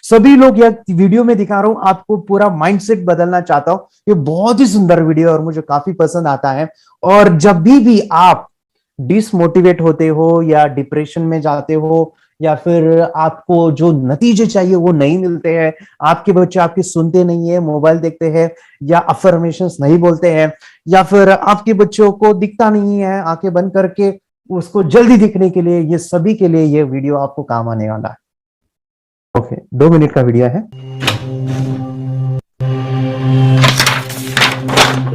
सभी लोग, या वीडियो में दिखा रहा हूं आपको, पूरा माइंडसेट बदलना चाहता हूं। ये बहुत ही सुंदर वीडियो और मुझे काफी पसंद आता है। और जब भी आप डिसमोटिवेट होते हो या डिप्रेशन में जाते हो, या फिर आपको जो नतीजे चाहिए वो नहीं मिलते हैं, आपके बच्चे आपकी सुनते नहीं है, मोबाइल देखते हैं, या अफर्मेशंस नहीं बोलते हैं, या फिर आपके बच्चों को दिखता नहीं है, आंखें बंद करके उसको जल्दी दिखने के लिए, ये सभी के लिए ये वीडियो आपको काम आने वाला है। ओके, 2 मिनट का वीडियो है।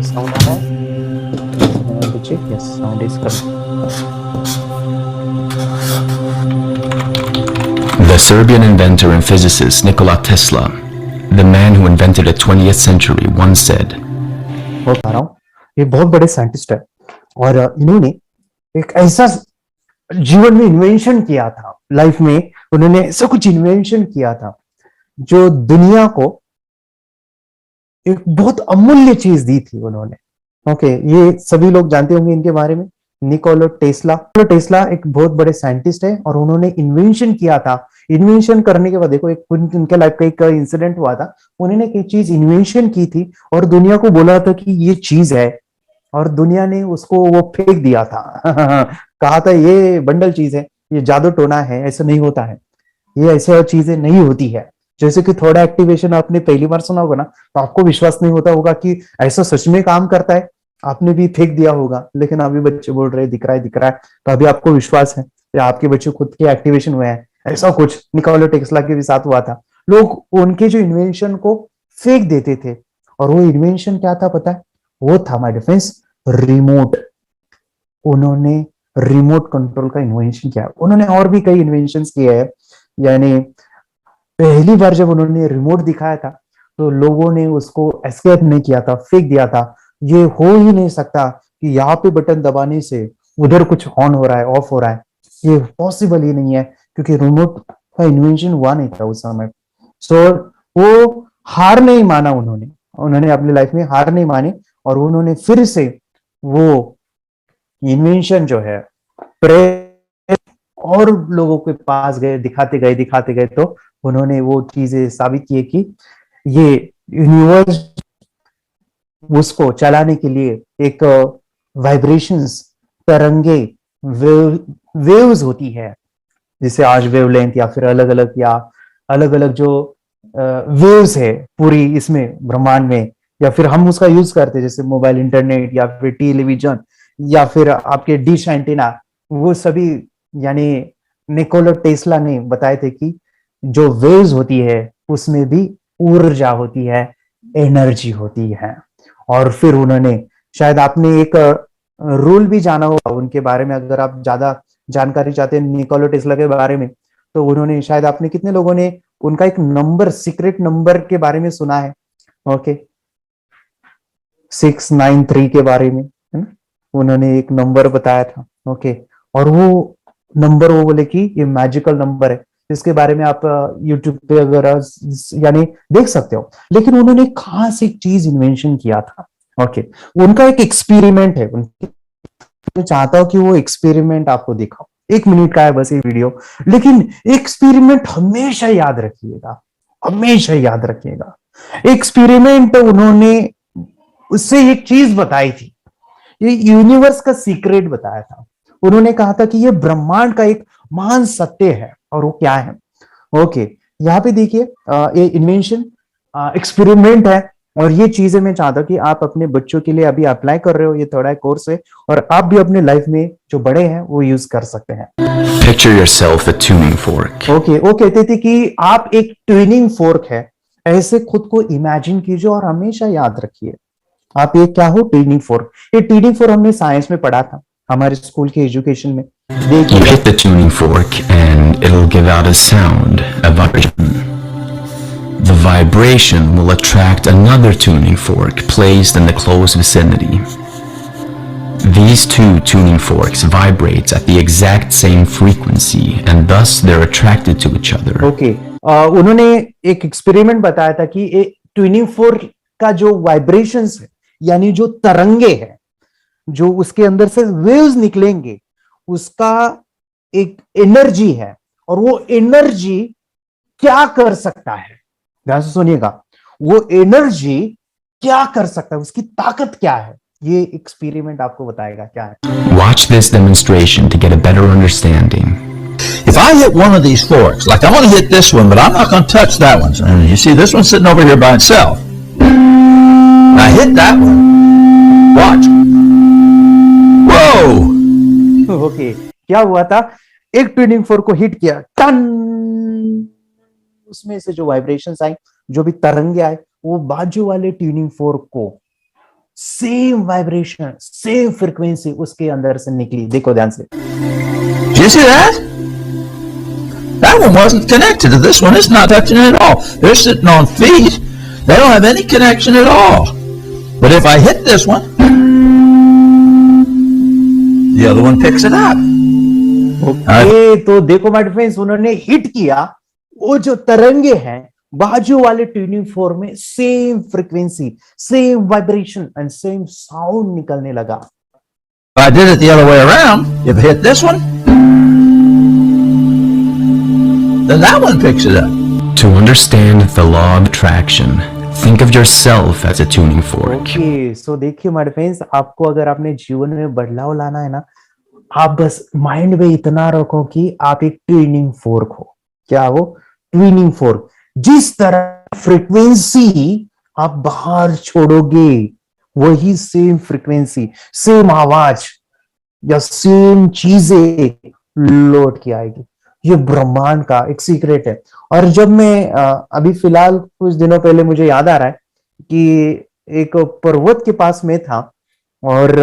साउंड आ रहा है? Yes, sound is correct. The Serbian inventor and physicist Nikola Tesla, the man who invented the 20th century, once said, बता रहा हूं, ये बहुत बड़े साइंटिस्ट है और इन्होंने एक ऐसा जीवन में इन्वेंशन किया था, लाइफ में उन्होंने ऐसा कुछ इन्वेंशन किया था जो दुनिया को एक बहुत अमूल्य चीज दी थी उन्होंने। ओके, ये सभी लोग जानते होंगे इनके बारे में, निकोला टेस्ला। टेस्ला एक बहुत बड़े साइंटिस्ट है और उन्होंने इन्वेंशन किया था। इन्वेंशन करने के बाद देखो, एक उनके लाइफ का एक इंसिडेंट हुआ था। उन्होंने एक चीज इन्वेंशन की थी और दुनिया को बोला था कि ये चीज है, और दुनिया ने उसको वो फेंक दिया था। कहा था ये बंडल चीज है, ये जादू टोना है, ऐसा नहीं होता है, ये ऐसे चीजें नहीं होती है। जैसे कि थोड़ा एक्टिवेशन आपने पहली बार सुना होगा ना, तो आपको विश्वास नहीं होता होगा कि ऐसा सच में काम करता है। आपने भी फेंक दिया होगा, लेकिन अभी बच्चे बोल रहे दिख रहा है, दिख रहा है, तो अभी आपको विश्वास है या आपके बच्चे खुद के एक्टिवेशन हुए हैं। ऐसा कुछ निकोला टेस्ला के भी साथ हुआ था। लोग उनके जो इन्वेंशन को फेंक देते थे, और वो इन्वेंशन क्या था पता है? वो था माय डिफेंस, रिमोट। उन्होंने रिमोट कंट्रोल का इन्वेंशन किया। उन्होंने और भी कई इन्वेंशन किए हैं, यानी पहली बार जब उन्होंने रिमोट दिखाया था तो लोगों ने उसको एस्केप नहीं किया था, फेंक दिया था। ये हो ही नहीं सकता कि यहाँ पे बटन दबाने से उधर कुछ ऑन हो रहा है, ऑफ हो रहा है, ये पॉसिबल ही नहीं है, क्योंकि रिमोट का इन्वेंशन हुआ नहीं था उस समय। सो वो हार नहीं माना, उन्होंने अपनी लाइफ में हार नहीं मानी, और उन्होंने फिर से वो इन्वेंशन जो है और लोगों के पास गए, दिखाते गए, तो उन्होंने वो चीजें साबित की कि ये यूनिवर्स, उसको चलाने के लिए एक वाइब्रेशंस, तरंगे, वेव्स होती है, जैसे आज वेवलेंथ, या फिर अलग अलग, या अलग अलग जो वेव्स है पूरी इसमें ब्रह्मांड में, या फिर हम उसका यूज करते हैं जैसे मोबाइल, इंटरनेट, या फिर टेलीविजन, या फिर आपके डिश एंटीना, वो सभी, यानी निकोला टेस्ला ने बताए थे कि जो वेव्स होती है उसमें भी ऊर्जा होती है, एनर्जी होती है। और फिर उन्होंने, शायद आपने एक रूल भी जाना होगा उनके बारे में, अगर आप ज्यादा जानकारी चाहते हैं निकोला टेस्ला के बारे में, तो उन्होंने, शायद आपने, कितने लोगों ने उनका एक नंबर, सीक्रेट नंबर के बारे में सुना है? ओके, 693 के बारे में, है ना? उन्होंने एक नंबर बताया था। ओके, और वो नंबर, वो बोले कि ये मैजिकल नंबर है, इसके बारे में आप यूट्यूब पे अगर यानी देख सकते हो। लेकिन उन्होंने खास एक चीज इन्वेंशन किया था। ओके, उनका एक एक्सपेरिमेंट है, मैं चाहता हूं कि वो एक्सपेरिमेंट आपको दिखाओ। 1 मिनट का है बस ये वीडियो, लेकिन एक्सपेरिमेंट हमेशा याद रखिएगा, हमेशा याद रखिएगा। एक्सपेरिमेंट उन्होंने उससे एक चीज बताई थी, ये यूनिवर्स का सीक्रेट बताया था। उन्होंने कहा था कि ये ब्रह्मांड का एक महान सत्य है, और वो क्या है? ओके, यहाँ पे देखिए, ये इन्वेंशन एक्सपेरिमेंट है, और ये चीजें मैं चाहता हूं कि आप अपने बच्चों के लिए अभी अप्लाई कर रहे हो, ये थोड़ा कोर्स है, और आप भी अपने लाइफ में जो बड़े हैं वो यूज कर सकते हैं। Picture yourself a tuning fork. Okay, वो कहते थे कि आप एक ट्यूनिंग फोर्क है, ऐसे खुद को इमेजिन कीजिए और हमेशा याद रखिए, आप ये क्या हो? Tuning fork. ये ट्यूनिंग फोर्क हमने साइंस में पढ़ा था, हमारे स्कूल के एजुकेशन में। You hit the tuning fork and it'll give out a sound, a vibration. The vibration will attract another tuning fork placed in the close vicinity. These two tuning forks vibrate at the exact same frequency and thus they're attracted to each other. Okay, उन्होंने एक experiment बताया था कि एक tuning fork का जो vibrations है, यानी जो तरंगे हैं, जो उसके अंदर से वेव्स निकलेंगे, उसका एक एनर्जी है, और वो एनर्जी क्या कर सकता है, ध्यान से सुनिएगा, वो एनर्जी क्या कर सकता है, उसकी ताकत क्या है, ये एक्सपेरिमेंट आपको बताएगा क्या है। Watch this demonstration to get a better understanding. If I hit one of these forks, like I'm going to hit this one, but I'm not going to touch that one. And you see this one sitting over here by itself. And I hit that one. Watch. Whoa! Okay, क्या हुआ था, एक tuning fork को hit किया, ton, उसमें से जो vibrations आई, जो भी तरंगे आए, वो बाजू वाले ट्यूनिंग फोर्क को सेम वाइब्रेशन, सेम फ्रीक्वेंसी उसके अंदर से निकली। देखो ध्यान से, Did you see that? That one wasn't connected to this one. It's not touching it at all. They're sitting on feet. They don't have any connection at all. But if I hit this one, the other one picks it up. Okay, तो देखो my friends, उन्होंने hit किया, वो जो तरंगे हैं बाजू वाले ट्यूनिंग फोर्क में same frequency, same vibration and same sound निकलने लगा। If I did it the other way around, if I hit this one, then that one picks it up. To understand the law of attraction, think of yourself as a tuning fork. Okay, so देखिए my friends, आपको अगर अपने जीवन में बदलाव लाना है ना, आप बस माइंड में इतना रखो कि आप एक ट्यूनिंग फोर्क हो। क्या हो? Tuning fork. जिस तरह फ्रीक्वेंसी आप बाहर छोड़ोगे, वही सेम फ्रीक्वेंसी, सेम आवाज या सेम चीजें लौट के आएगी। ये ब्रह्मांड का एक सीक्रेट है। और जब मैं अभी फिलहाल कुछ दिनों पहले मुझे याद आ रहा है कि एक पर्वत के पास में था, और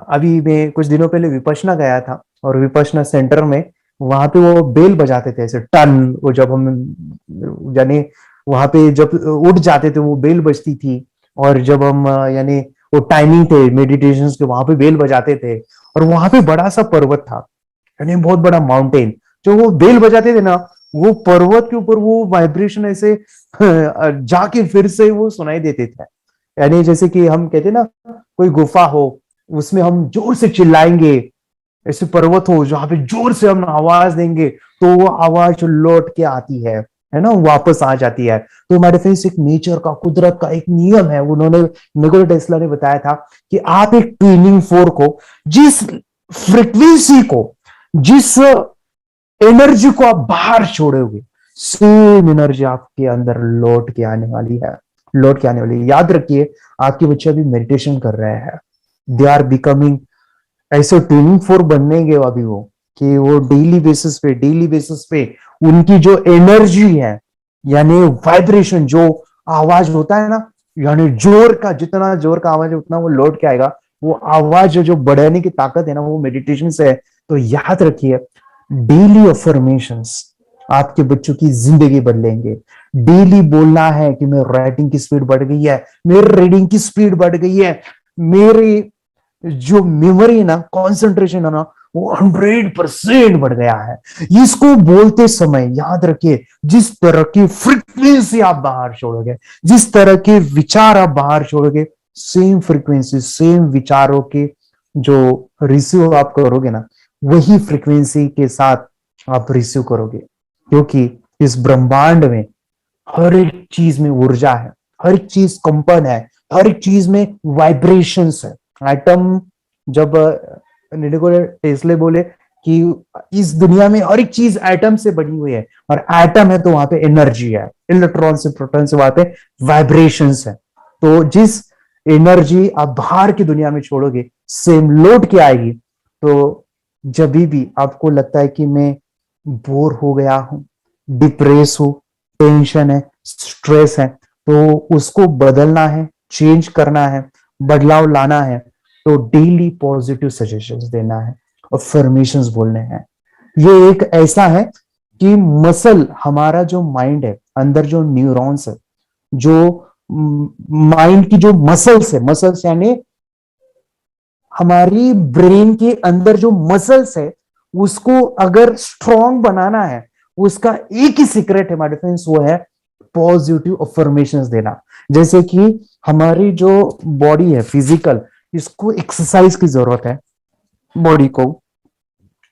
अभी मैं कुछ दिनों पहले विपश्यना गया था, और विपश्यना सेंटर में वहां पे वो बेल बजाते थे ऐसे टन, वो जब हम यानी वहां पे जब उठ जाते थे वो बेल बजती थी, और जब हम यानी वो टाइमिंग थे मेडिटेशन के, वहां पे बेल बजाते थे, और वहां पे बड़ा सा पर्वत था, यानी बहुत बड़ा माउंटेन, जो वो बेल बजाते थे ना, वो पर्वत के ऊपर वो वाइब्रेशन ऐसे जाके फिर से वो सुनाई देते थे। यानी जैसे कि हम कहते ना, कोई गुफा हो, उसमें हम जोर से चिल्लाएंगे, ऐसे पर्वत हो जहां पे जोर से हम आवाज देंगे तो वो आवाज लौट के आती है ना, वापस आ जाती है। तो हमारे फ्रेंड्स, एक नेचर का, कुदरत का एक नियम है, उन्होंने, निकोला टेस्ला ने बताया था कि आप एक ट्यूनिंग फोर्क हो, जिस फ्रीक्वेंसी को, जिस एनर्जी को आप बाहर छोड़ोगे, सेम एनर्जी आपके अंदर लौट के आने वाली है, लौट के आने वाली है। याद रखिए, आपके बच्चे अभी मेडिटेशन कर रहे हैं, दे आर बिकमिंग ऐसे ट्यूनिंग फोर्क बनेंगे अभी वो, कि वो डेली बेसिस पे उनकी जो एनर्जी है, यानी वाइब्रेशन, जो आवाज होता है ना, यानी जोर का, जितना जोर का आवाज है उतना वो लौट के आएगा। वो आवाज जो बढ़ाने की ताकत है ना, वो मेडिटेशन से है। तो याद रखिए, डेली अफर्मेशंस आपके बच्चों की जिंदगी बदलेंगे। डेली बोलना है कि मेरी राइटिंग की स्पीड बढ़ गई है, मेरी रीडिंग की स्पीड बढ़ गई है, मेरी जो मेमोरी है ना, कॉन्सेंट्रेशन है ना, वो 100% बढ़ गया है। इसको बोलते समय याद रखिए, जिस तरह की फ्रीक्वेंसी आप बाहर छोड़ोगे, जिस तरह के विचार आप बाहर छोड़ोगे, सेम फ्रीक्वेंसी, सेम विचारों के जो रिसीव आप करोगे ना, वही फ्रीक्वेंसी के साथ आप रिसीव करोगे। क्योंकि इस ब्रह्मांड में हर एक चीज में ऊर्जा है, हर एक चीज कंपन है, हर एक चीज में वाइब्रेशंस है। एटम, जब निकोला टेस्ला बोले कि इस दुनिया में हर एक चीज एटम से बनी हुई है, और एटम है तो वहां पे एनर्जी है, इलेक्ट्रॉन से, प्रोटॉन से, वहां पे वाइब्रेशंस है। तो जिस एनर्जी आप बाहर की दुनिया में छोड़ोगे, सेम लौट के आएगी। तो जब भी आपको लगता है कि मैं बोर हो गया हूं, डिप्रेस हूं, टेंशन है, स्ट्रेस है, तो उसको बदलना है, चेंज करना है, बदलाव लाना है, तो डेली पॉजिटिव सजेशंस देना है, अफर्मेशंस बोलने हैं। ये एक ऐसा है कि मसल, हमारा जो माइंड है, अंदर जो न्यूरॉन्स है, जो माइंड की जो मसल्स यानी हमारी ब्रेन के अंदर जो मसल्स है, उसको अगर स्ट्रॉन्ग बनाना है, उसका एक ही सीक्रेट है हमारे फ्रेंड्स, वो है पॉजिटिव अफर्मेशंस देना। जैसे कि हमारी जो बॉडी है फिजिकल, इसको एक्सरसाइज की जरूरत है बॉडी को,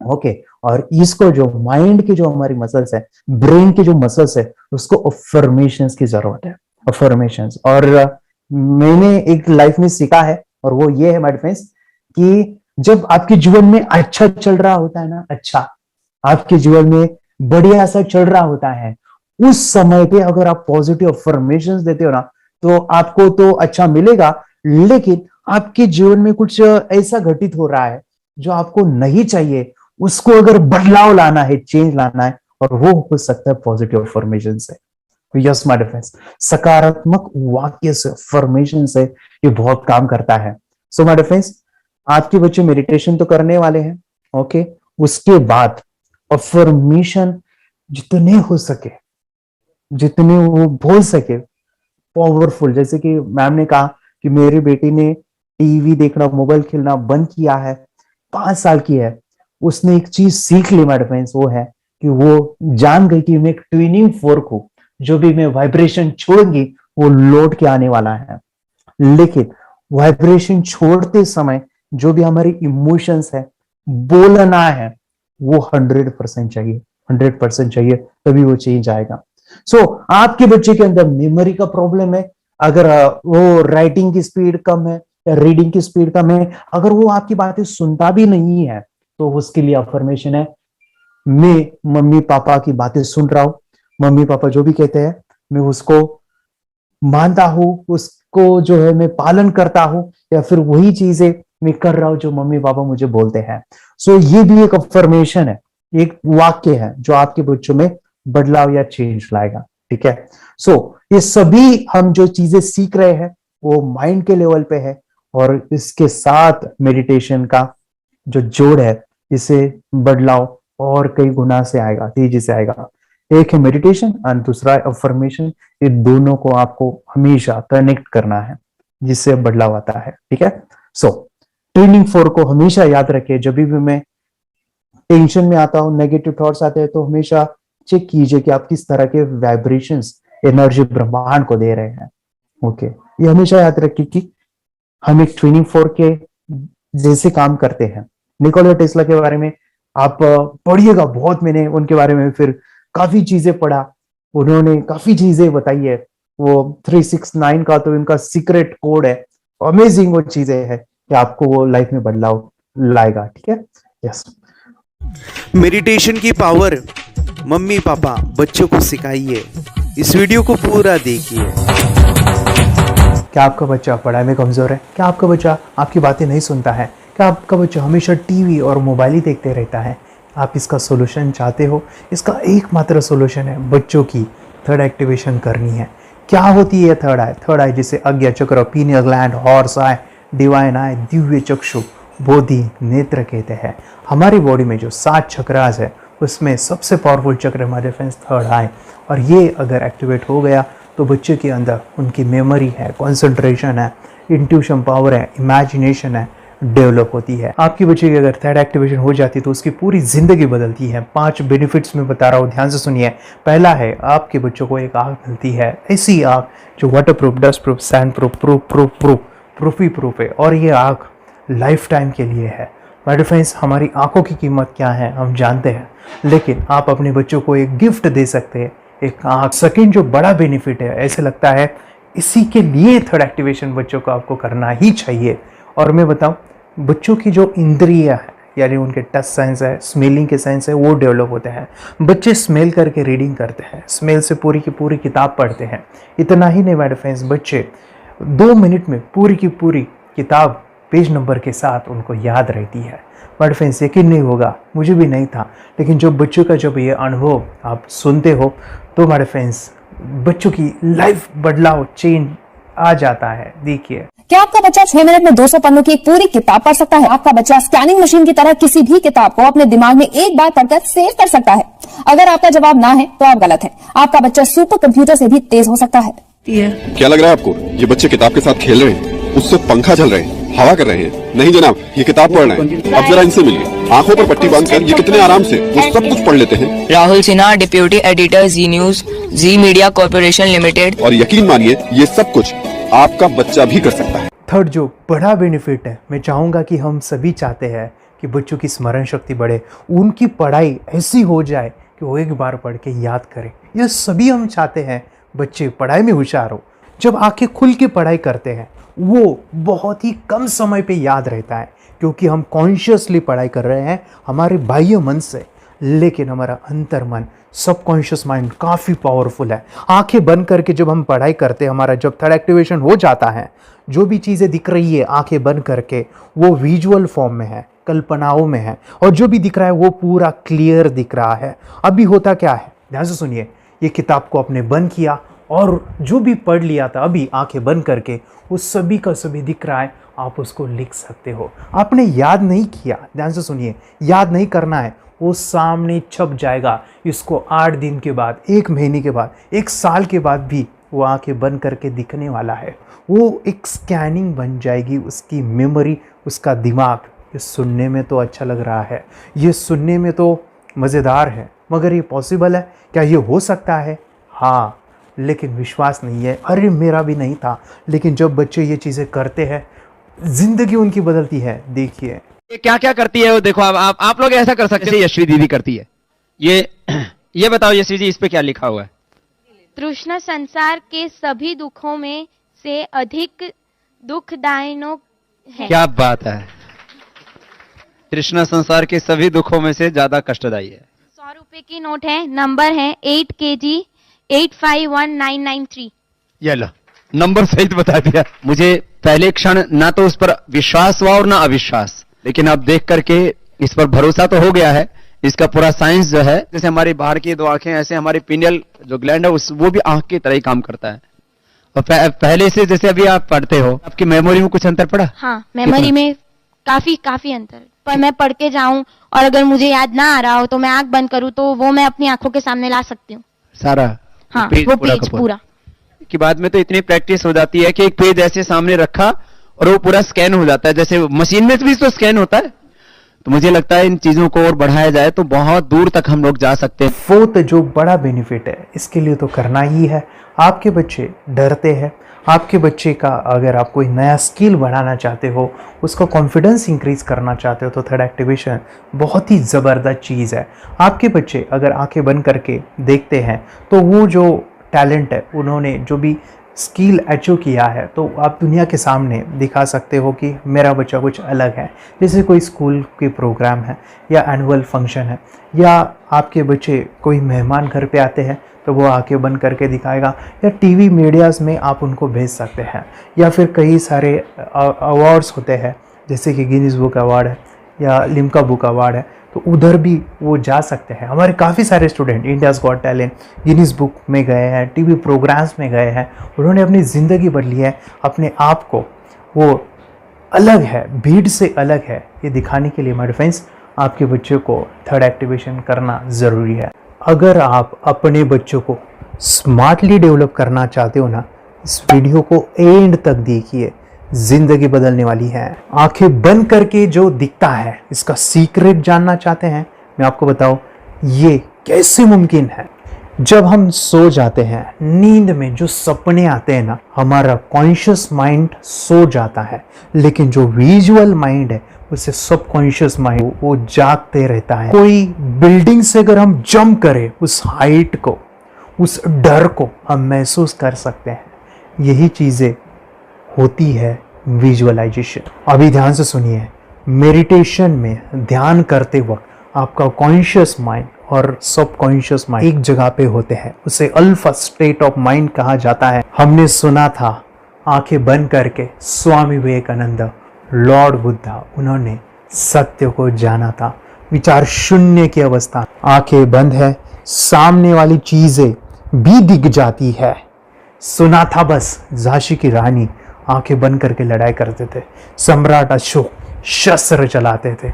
ओके। और इसको जो माइंड की जो हमारी मसल्स है, ब्रेन की जो मसल्स है, उसको अफर्मेशंस की जरूरत है, अफर्मेशंस। और मैंने एक लाइफ में सीखा है, और वो ये है माय फ्रेंड्स, कि जब आपके जीवन में अच्छा चल रहा होता है ना, अच्छा आपके जीवन में बढ़िया सा चल रहा होता है, उस समय पे अगर आप पॉजिटिव अफर्मेशंस देते हो ना, तो आपको तो अच्छा मिलेगा, लेकिन आपके जीवन में कुछ ऐसा घटित हो रहा है जो आपको नहीं चाहिए, उसको अगर बदलाव लाना है, चेंज लाना है, और वो हो सकता है पॉजिटिव अफर्मेशन से। यस माय फ्रेंड्स, सकारात्मक वाक्य से, अफर्मेशन से ये बहुत काम करता है। सो माय फ्रेंड्स, आपके बच्चे मेडिटेशन तो करने वाले हैं, ओके। उसके बाद अफर्मेशन जितने हो सके, जितने वो बोल सके पावरफुल, जैसे कि मैम ने कहा कि मेरी बेटी ने टीवी देखना, मोबाइल खेलना बंद किया है, 5 साल की है, उसने एक चीज सीख ली मेरे फ्रेंड्स, वो है कि वो जान गई कि मैं एक ट्यूनिंग फोर्क हूं, जो भी मैं वाइब्रेशन छोड़ूंगी वो लौट के आने वाला है। लेकिन वाइब्रेशन छोड़ते समय जो भी हमारी इमोशंस है, बोलना है, वो 100% चाहिए, 100% चाहिए, तभी वो चेंज आएगा। सो आपके बच्चे के अंदर मेमोरी का प्रॉब्लम है, अगर वो राइटिंग की स्पीड कम है या रीडिंग की स्पीड कम है, अगर वो आपकी बातें सुनता भी नहीं है, तो उसके लिए अफर्मेशन है, मैं मम्मी पापा की बातें सुन रहा हूं, मम्मी पापा जो भी कहते हैं मैं उसको मानता हूं, उसको जो है मैं पालन करता हूं, या फिर वही चीजें मैं कर रहा हूं जो मम्मी पापा मुझे बोलते हैं। सो ये भी एक अफर्मेशन है, एक वाक्य है जो आपके बच्चों में बदलाव या चेंज लाएगा, ठीक है। सो ये सभी हम जो चीजें सीख रहे हैं वो माइंड के लेवल पे है, और इसके साथ मेडिटेशन का जो जोड़ है, इसे बदलाव और कई गुना से आएगा, तेजी से आएगा। एक है मेडिटेशन और दूसरा अफर्मेशन, ये दोनों को आपको हमेशा कनेक्ट करना है, जिससे बदलाव आता है, ठीक है। सो ट्रेनिंग 4 को हमेशा याद रखिए, जब भी मैं टेंशन में आता हूं, नेगेटिव थॉट्स आते हैं, तो हमेशा चेक कीजिए कि आप किस तरह के वाइब्रेशंस, एनर्जी ब्रह्मांड को दे रहे हैं, ओके। ये हमेशा याद रखिए कि हम एक ट्रेनिंग 4 के जैसे काम करते हैं। निकोला टेस्ला के बारे में आप पढ़िएगा बहुत, मैंने उनके बारे में फिर काफी चीजें पढ़ा, उन्होंने काफी चीजें बताई है, वो 369 का तो इनका सीक्रेट कोड है, अमेजिंग वो चीजें है कि आपको वो लाइफ में बदलाव लाएगा, ठीक है। यस, मेडिटेशन की पावर मम्मी पापा बच्चों को सिखाइए। इस वीडियो को पूरा देखिए। क्या आपका बच्चा पढ़ाई में कमजोर है? क्या आपका बच्चा आपकी बातें नहीं सुनता है? क्या आपका बच्चा हमेशा टीवी और मोबाइल ही देखते रहता है? आप इसका सोल्यूशन चाहते हो? इसका एकमात्र सोल्यूशन है बच्चों की थर्ड एक्टिवेशन करनी है। क्या होती है थर्ड आई? थर्ड आई जिसे आज्ञा चक्र, pineal gland, horse eye, divine eye, दिव्य चक्षु, बोधि नेत्र कहते हैं। हमारी बॉडी में जो 7 चक्रास है, उसमें सबसे पावरफुल चक्र हमारे फ्रेंड्स थर्ड आई, और ये अगर एक्टिवेट हो गया तो बच्चे के अंदर उनकी मेमोरी है, कंसंट्रेशन है, इंट्यूशन पावर है, इमेजिनेशन है, डेवलप होती है। आपकी बच्चे की अगर थर्ड एक्टिवेशन हो जाती है तो उसकी पूरी जिंदगी बदलती है। 5 बेनिफिट्स में बता रहा हूँ, ध्यान से सुनिए। पहला है, आपके बच्चों को एक आँख मिलती है, ऐसी आँख जो water proof, dust proof, sand proof, proof ही प्रूफ है, और ये आँख लाइफ टाइम के लिए है। माय फ्रेंड्स, हमारी आंखों की कीमत क्या है हम जानते हैं, लेकिन आप अपने बच्चों को एक गिफ्ट दे सकते हैं, एक आँख। सेकंड जो बड़ा बेनिफिट है, ऐसे लगता है इसी के लिए थर्ड एक्टिवेशन बच्चों को आपको करना ही चाहिए। और मैं बताऊं, बच्चों की जो इंद्रियां है, यानी उनके टच सेंस है, स्मेलिंग के सेंस है, वो डेवलप होते हैं। बच्चे स्मेल करके रीडिंग करते हैं, स्मेल से पूरी की पूरी किताब पढ़ते हैं। इतना ही नहीं माय फ्रेंड्स, बच्चे 2 मिनट में पूरी की पूरी किताब पेज नंबर के साथ उनको याद रहती है। बट फ्रेंड्स, यकीन नहीं होगा, मुझे भी नहीं था, लेकिन जो बच्चों का जब ये अनुभव आप सुनते हो तो हमारे फ्रेंड्स बच्चों की लाइफ बदलाव, चेंज आ जाता है। देखिए, क्या आपका बच्चा 6 मिनट में 200 पन्नों की एक पूरी किताब पढ़ सकता है? आपका बच्चा स्कैनिंग मशीन की तरह किसी भी किताब को अपने दिमाग में एक बार पढ़कर सेव कर सकता है? अगर आपका जवाब ना है तो आप गलत है। आपका बच्चा सुपर कंप्यूटर से भी तेज हो सकता है। क्या लग रहा है आपको? ये बच्चे किताब के साथ खेल रहे हैं, उससे पंखा चल रहे हैं, हवा कर रहे हैं? नहीं जनाब, ये किताब पढ़ रहे हैं। अब जरा इनसे मिलिए, आंखों पर पट्टी बांधकर ये कितने आराम से वो सब कुछ पढ़ लेते हैं। राहुल सिन्हा, डिप्यूटी एडिटर, जी न्यूज, जी मीडिया कॉर्पोरेशन लिमिटेड। और यकीन मानिए, ये सब कुछ आपका बच्चा भी कर सकता है। थर्ड जो बड़ा बेनिफिट है, मैं चाहूँगा कि हम सभी चाहते हैं कि बच्चों की स्मरण शक्ति बढ़े, उनकी पढ़ाई ऐसी हो जाए कि वो एक बार पढ़ के याद करें। यह सभी हम चाहते हैं, बच्चे पढ़ाई में होशियार हो। जब आंखें खुल के पढ़ाई करते हैं वो बहुत ही कम समय पे याद रहता है, क्योंकि हम कॉन्शियसली पढ़ाई कर रहे हैं हमारे बाह्य मन से, लेकिन हमारा अंतर मन, सबकॉन्शियस माइंड काफ़ी पावरफुल है। आंखें बंद करके जब हम पढ़ाई करते हैं, हमारा जब थर्ड एक्टिवेशन हो जाता है, जो भी चीज़ें दिख रही है आंखें बंद करके वो विजुअल फॉर्म में है, कल्पनाओं में है, और जो भी दिख रहा है वो पूरा क्लियर दिख रहा है। अभी होता क्या है, ध्यान से सुनिए, ये किताब को आपने बंद किया और जो भी पढ़ लिया था अभी आंखें बंद करके वो सभी का सभी दिख रहा है, आप उसको लिख सकते हो। आपने याद नहीं किया, ध्यान से सुनिए, याद नहीं करना है, वो सामने छप जाएगा। इसको 8 दिन के बाद, 1 महीने के बाद, 1 साल के बाद भी वो आंखें बंद करके दिखने वाला है। वो एक स्कैनिंग बन जाएगी, उसकी मेमोरी, उसका दिमाग। ये सुनने में तो अच्छा लग रहा है, ये सुनने में तो मज़ेदार है, मगर ये पॉसिबल है क्या? ये हो सकता है, हाँ, लेकिन विश्वास नहीं है। अरे मेरा भी नहीं था, लेकिन जब बच्चे ये चीज़ें करते हैं जिंदगी उनकी बदलती है। देखिए ये क्या क्या करती है वो, देखो आप लोग ऐसा कर सकते हैं, यशवी दीदी करती है। ये बताओ यशवी जी, इस पे क्या लिखा हुआ है? तृष्णा संसार के सभी दुखों में से अधिक दुखदायक है। क्या बात है, तृष्णा संसार के सभी दुखों में से ज्यादा कष्टदायी है। 100 रुपए की नोट है, नंबर है 8 kg 851993। ये लो, नंबर सहित बता दिया। मुझे पहले क्षण ना तो उस पर विश्वास हुआ और ना अविश्वास, लेकिन अब देख करके इस पर भरोसा तो हो गया है। इसका पूरा साइंस जो है, जैसे हमारी बाहर की 2 आंखें, ऐसे हमारी पिनियल जो ग्लैंड है वो भी आंख की तरह ही काम करता है। और पहले से जैसे अभी आप पढ़ते हो, आपकी मेमोरी में कुछ अंतर पड़ा? हाँ, मेमोरी में काफी अंतर। पर मैं पढ़ के जाऊं और अगर मुझे याद ना आ रहा हो तो मैं आंख बंद करूं तो वो मैं अपनी आंखों के सामने ला सकती हूँ सारा। हाँ, पेज वो पूरा पेज पूरा। कि बाद में तो इतनी प्रैक्टिस हो जाती है कि एक पेज ऐसे सामने रखा और वो पूरा स्कैन हो जाता है, जैसे मशीन में भी तो स्कैन होता है। तो मुझे लगता है इन चीजों को और बढ़ाया जाए तो बहुत दूर तक हम लोग जा सकते हैं। फोर्थ जो बड़ा बेनिफिट है, इसके लिए तो करना ही है। आपके बच्चे डरते हैं, आपके बच्चे का अगर आप कोई नया स्किल बढ़ाना चाहते हो, उसका कॉन्फिडेंस इंक्रीज करना चाहते हो, तो थर्ड एक्टिवेशन बहुत ही ज़बरदस्त चीज़ है। आपके बच्चे अगर आंखें बंद करके देखते हैं तो वो जो टैलेंट है, उन्होंने जो भी स्किल अचीव किया है, तो आप दुनिया के सामने दिखा सकते हो कि मेरा बच्चा कुछ अलग है। जैसे कोई स्कूल के प्रोग्राम है या एनुअल फंक्शन है, या आपके बच्चे कोई मेहमान घर पे आते हैं तो वो आंखें बंद करके दिखाएगा, या टीवी मीडियाज़ में आप उनको भेज सकते हैं, या फिर कई सारे अवार्ड्स होते हैं जैसे कि गिनीज बुक अवार्ड है या लिम्का बुक अवार्ड है, तो उधर भी वो जा सकते हैं। हमारे काफ़ी सारे student India's got talent, Guinness book में गए हैं, टीवी प्रोग्राम्स में गए हैं, उन्होंने अपनी ज़िंदगी बदली है, अपने आप को वो अलग है, भीड़ से अलग है, ये दिखाने के लिए मेरे फ्रेंड्स आपके बच्चों को थर्ड एक्टिवेशन करना ज़रूरी है। अगर आप अपने बच्चों को स्मार्टली डेवलप करना चाहते हो ना, इस वीडियो को एंड तक देखिए, जिंदगी बदलने वाली है। आंखें बंद करके जो दिखता है, इसका सीक्रेट जानना चाहते हैं, मैं आपको बताऊं ये कैसे मुमकिन है। जब हम सो जाते हैं, नींद में जो सपने आते हैं ना, हमारा कॉन्शियस माइंड सो जाता है, लेकिन जो विजुअल माइंड है, उसे सबकॉन्शियस माइंड वो जागते रहता है। कोई बिल्डिंग से अगर हम जंप करें, उस हाइट को, उस डर को हम महसूस कर सकते हैं। यही चीज़ें होती है विजुअलाइजेशन। अभी ध्यान से सुनिए, मेडिटेशन में ध्यान करते वक्त आपका कॉन्शियस माइंड और सबकॉन्शियस माइंड एक जगह पे होते हैं, उसे अल्फा स्टेट ऑफ माइंड कहा जाता है। हमने सुना था आंखें बंद करके स्वामी विवेकानंद, लॉर्ड बुद्धा, उन्होंने सत्य को जाना था। विचार शून्य की अवस्था, आंखें बंद है, सामने वाली चीजें भी दिख जाती है। सुना था बस, झांसी की रानी आंखें बंद करके लड़ाई करते थे, सम्राट अशोक शस्त्र चलाते थे।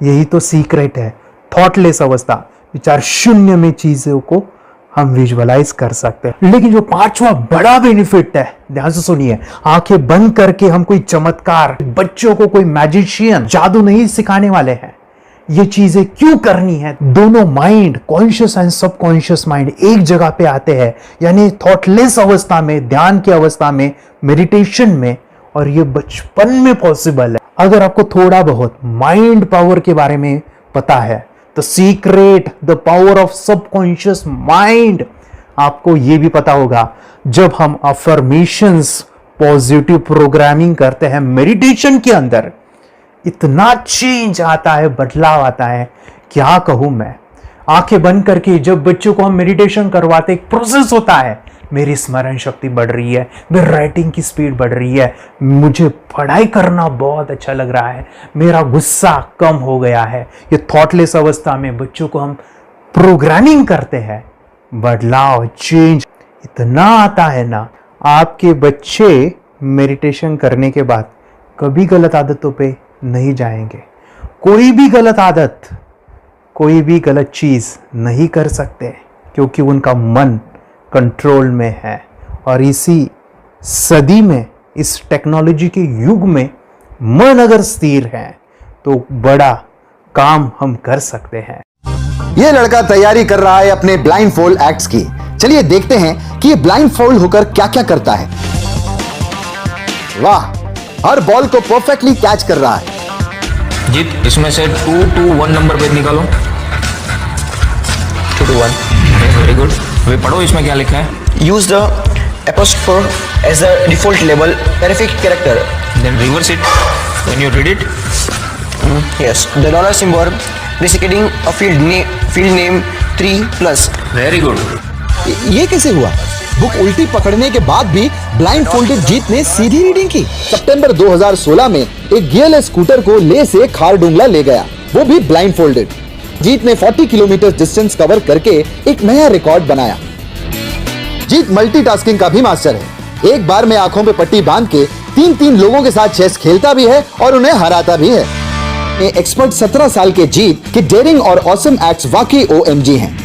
यही तो सीक्रेट है, थॉटलेस अवस्था, विचार शून्य में चीजों को हम विजुअलाइज कर सकते हैं। लेकिन जो 5वां बड़ा बेनिफिट है, ध्यान से सुनिए, आंखें बंद करके हम कोई चमत्कार, बच्चों को कोई मैजिशियन जादू नहीं सिखाने वाले हैं। ये चीजें क्यों करनी है? दोनों mind, conscious and subconscious mind एक जगह पे आते हैं, यानी थॉटलेस अवस्था में, ध्यान की अवस्था में, मेडिटेशन में, और ये बचपन में पॉसिबल है। अगर आपको थोड़ा बहुत माइंड पावर के बारे में पता है, the secret, the power of subconscious mind, आपको यह भी पता होगा जब हम अफर्मेशंस, पॉजिटिव प्रोग्रामिंग करते हैं मेडिटेशन के अंदर, इतना चेंज आता है, बदलाव आता है, क्या कहूं मैं। आंखें बंद करके जब बच्चों को हम मेडिटेशन करवाते, एक प्रोसेस होता है, मेरी स्मरण शक्ति बढ़ रही है, मेरी राइटिंग की स्पीड बढ़ रही है, मुझे पढ़ाई करना बहुत अच्छा लग रहा है, मेरा गुस्सा कम हो गया है। ये थॉटलेस अवस्था में बच्चों को हम प्रोग्रामिंग करते हैं, बदलाव, चेंज इतना आता है ना। आपके बच्चे मेडिटेशन करने के बाद कभी गलत आदतों पे नहीं जाएंगे, कोई भी गलत आदत, कोई भी गलत चीज नहीं कर सकते, क्योंकि उनका मन कंट्रोल में है। और इसी सदी में, इस टेक्नोलॉजी के युग में मन अगर स्थिर है तो बड़ा काम हम कर सकते हैं। ये लड़का तैयारी कर रहा है अपने ब्लाइंड फोल्ड एक्ट्स की। चलिए देखते हैं कि ये ब्लाइंड फोल्ड होकर क्या क्या करता है। वाह, हर बॉल को परफेक्टली कैच कर रहा है। जीत, इसमें से 2 to 1 नंबर पे निकालो। 2 to 1, वेरी गुड। अभी पढ़ो इसमें क्या लिखा है। Use the apostrophe as a default label perfect character. Then reverse it when you read it. Yes, the dollar symbol designating a field name 3+. Very good. ये कैसे हुआ? बुक उल्टी पकड़ने के बाद भी ब्लाइंड फोल्डेड जीत ने सीधी रीडिंग की। सितंबर 2016 में एक गियरलेस स्कूटर को ले से खारडुंगला ले गया, वो भी ब्लाइंड फोल्डेड। जीत ने 40 किलोमीटर डिस्टेंस कवर करके एक नया रिकॉर्ड बनाया। जीत मल्टीटास्किंग का भी मास्टर है। एक बार में आंखों पे पट्टी बांध के 3-3 लोगों के साथ चेस खेलता भी है और उन्हें हराता भी है। एक्सपर्ट 17 साल के जीत के डेयरिंग और ऑसम एक्ट्स वाकई OMG हैं।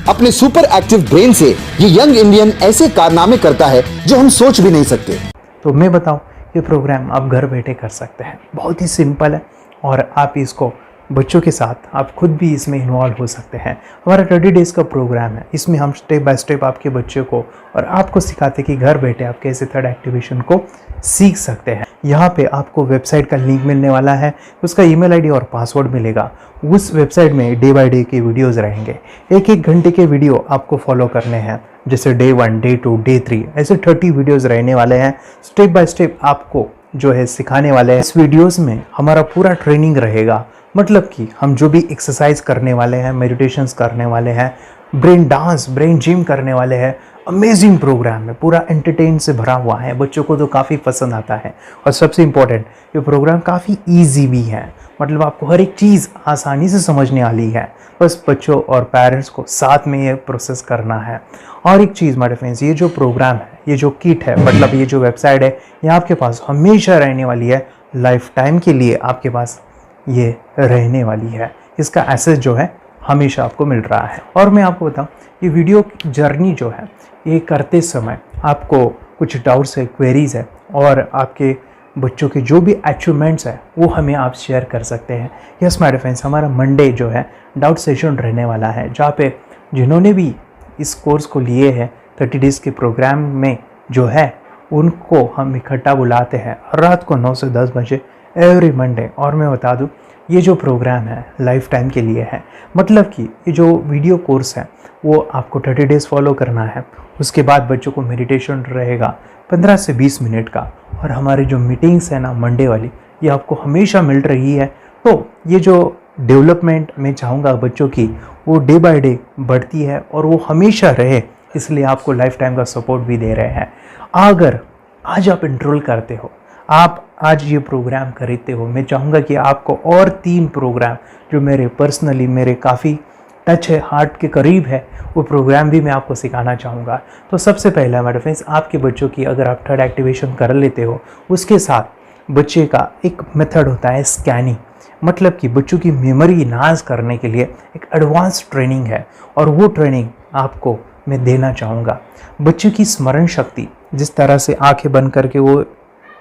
अपने सुपर एक्टिव ब्रेन से ये यंग इंडियन ऐसे कारनामे करता है जो हम सोच भी नहीं सकते। तो मैं बताऊं, ये प्रोग्राम आप घर बैठे कर सकते हैं, बहुत ही सिंपल है और आप इसको बच्चों के साथ आप खुद भी इसमें इन्वॉल्व हो सकते हैं। हमारा 30 डेज़ का प्रोग्राम है, इसमें हम स्टेप बाय स्टेप आपके बच्चे को और आपको सिखाते कि घर बैठे आप कैसे थर्ड एक्टिवेशन को सीख सकते हैं। यहाँ पे आपको वेबसाइट का लिंक मिलने वाला है, उसका ईमेल आईडी और पासवर्ड मिलेगा। उस वेबसाइट में डे बाय डे के वीडियोज़ रहेंगे, 1-1 घंटे के वीडियो आपको फॉलो करने हैं, जैसे डे 1, डे 2, डे 3, ऐसे 30 वीडियोज़ रहने वाले हैं। स्टेप बाय स्टेप आपको जो है सिखाने वाले हैं। इस वीडियोज़ में हमारा पूरा ट्रेनिंग रहेगा, मतलब कि हम जो भी एक्सरसाइज करने वाले हैं, मेडिटेशंस करने वाले हैं, ब्रेन डांस, ब्रेन जिम करने वाले हैं। अमेजिंग प्रोग्राम है, पूरा एंटरटेन से भरा हुआ है, बच्चों को तो काफ़ी पसंद आता है। और सबसे इम्पोर्टेंट, ये प्रोग्राम काफ़ी ईजी भी है, मतलब आपको हर एक चीज़ आसानी से समझने वाली है। बस बच्चों और पेरेंट्स को साथ में ये प्रोसेस करना है। और एक चीज़ माय फ्रेंड्स, ये जो प्रोग्राम है, ये जो किट है, मतलब ये जो वेबसाइट है, ये आपके पास हमेशा रहने वाली है, लाइफ टाइम के लिए आपके पास ये रहने वाली है। इसका एक्सेस जो है हमेशा आपको मिल रहा है। और मैं आपको बताऊं, ये वीडियो जर्नी जो है, ये करते समय आपको कुछ डाउट्स है, क्वेरीज है, और आपके बच्चों के जो भी अचीवमेंट्स है वो हमें आप शेयर कर सकते हैं। यस माय फ्रेंड्स, हमारा मंडे जो है डाउट सेशन रहने वाला है, जहाँ पे जिन्होंने भी इस कोर्स को लिए हैं 30 डेज़ के प्रोग्राम में जो है, उनको हम इकट्ठा बुलाते हैं रात को 9 से 10 बजे एवरी मंडे। और मैं बता दूं, ये जो प्रोग्राम है लाइफ टाइम के लिए है, मतलब कि ये जो वीडियो कोर्स है वो आपको 30 डेज़ फॉलो करना है। उसके बाद बच्चों को मेडिटेशन रहेगा 15 से 20 मिनट का, और हमारी जो मीटिंग्स है ना मंडे वाली, ये आपको हमेशा मिल रही है। तो ये जो डेवलपमेंट मैं चाहूँगा बच्चों की, वो डे बाय डे बढ़ती है और वो हमेशा रहे, इसलिए आपको लाइफ टाइम का सपोर्ट भी दे रहे हैं। अगर आज आप एनरोल करते हो, आप आज ये प्रोग्राम खरीदते हो, मैं चाहूँगा कि आपको और 3 प्रोग्राम जो मेरे पर्सनली मेरे काफ़ी टच है, हार्ट के करीब है, वो प्रोग्राम भी मैं आपको सिखाना चाहूँगा। तो सबसे पहला मेरे फ्रेंड्स, आपके बच्चों की अगर आप थर्ड एक्टिवेशन कर लेते हो, उसके साथ बच्चे का एक मेथड होता है स्कैनिंग, मतलब कि बच्चों की मेमोरी इन्हांस करने के लिए एक एडवांस ट्रेनिंग है, और वो ट्रेनिंग आपको मैं देना चाहूँगा। बच्चों की स्मरण शक्ति, जिस तरह से आंखें बंद करके वो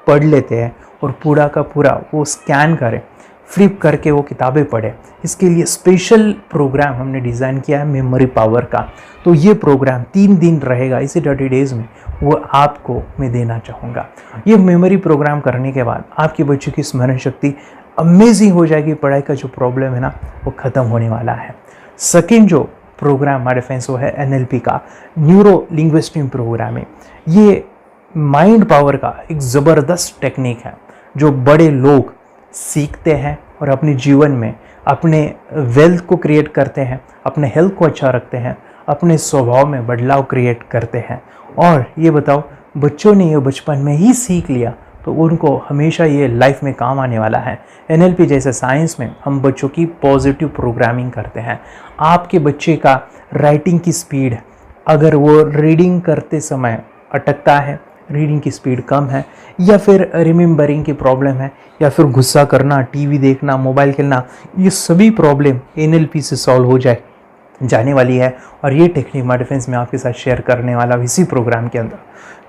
पढ़ लेते हैं और पूरा का पूरा वो स्कैन करें, फ्लिप करके वो किताबें पढ़े। इसके लिए स्पेशल प्रोग्राम हमने डिज़ाइन किया है मेमोरी पावर का। तो ये प्रोग्राम 3 दिन रहेगा, इसी 30 डेज़ में वो आपको मैं देना चाहूँगा। ये मेमोरी प्रोग्राम करने के बाद आपके बच्चों की स्मरण शक्ति अमेजिंग हो जाएगी। पढ़ाई का जो प्रॉब्लम है ना वो ख़त्म होने वाला है। सेकेंड जो प्रोग्राम हमारे फ्रेंड्स वो है NLP का, न्यूरो लिंग्विस्टिक प्रोग्राम है। ये माइंड पावर का एक ज़बरदस्त टेक्निक है जो बड़े लोग सीखते हैं और अपने जीवन में अपने वेल्थ को क्रिएट करते हैं, अपने हेल्थ को अच्छा रखते हैं, अपने स्वभाव में बदलाव क्रिएट करते हैं। और ये बताओ, बच्चों ने ये बचपन में ही सीख लिया तो उनको हमेशा ये लाइफ में काम आने वाला है। NLP जैसे साइंस में हम बच्चों की पॉजिटिव प्रोग्रामिंग करते हैं। आपके बच्चे का राइटिंग की स्पीड, अगर वो रीडिंग करते समय अटकता है, रीडिंग की स्पीड कम है, या फिर रिमेंबरिंग की प्रॉब्लम है, या फिर गुस्सा करना, टीवी देखना, मोबाइल खेलना, ये सभी प्रॉब्लम NLP से सॉल्व हो जाने वाली है। और ये टेक्निक हमारे फ्रेंड्स में आपके साथ शेयर करने वाला इसी प्रोग्राम के अंदर।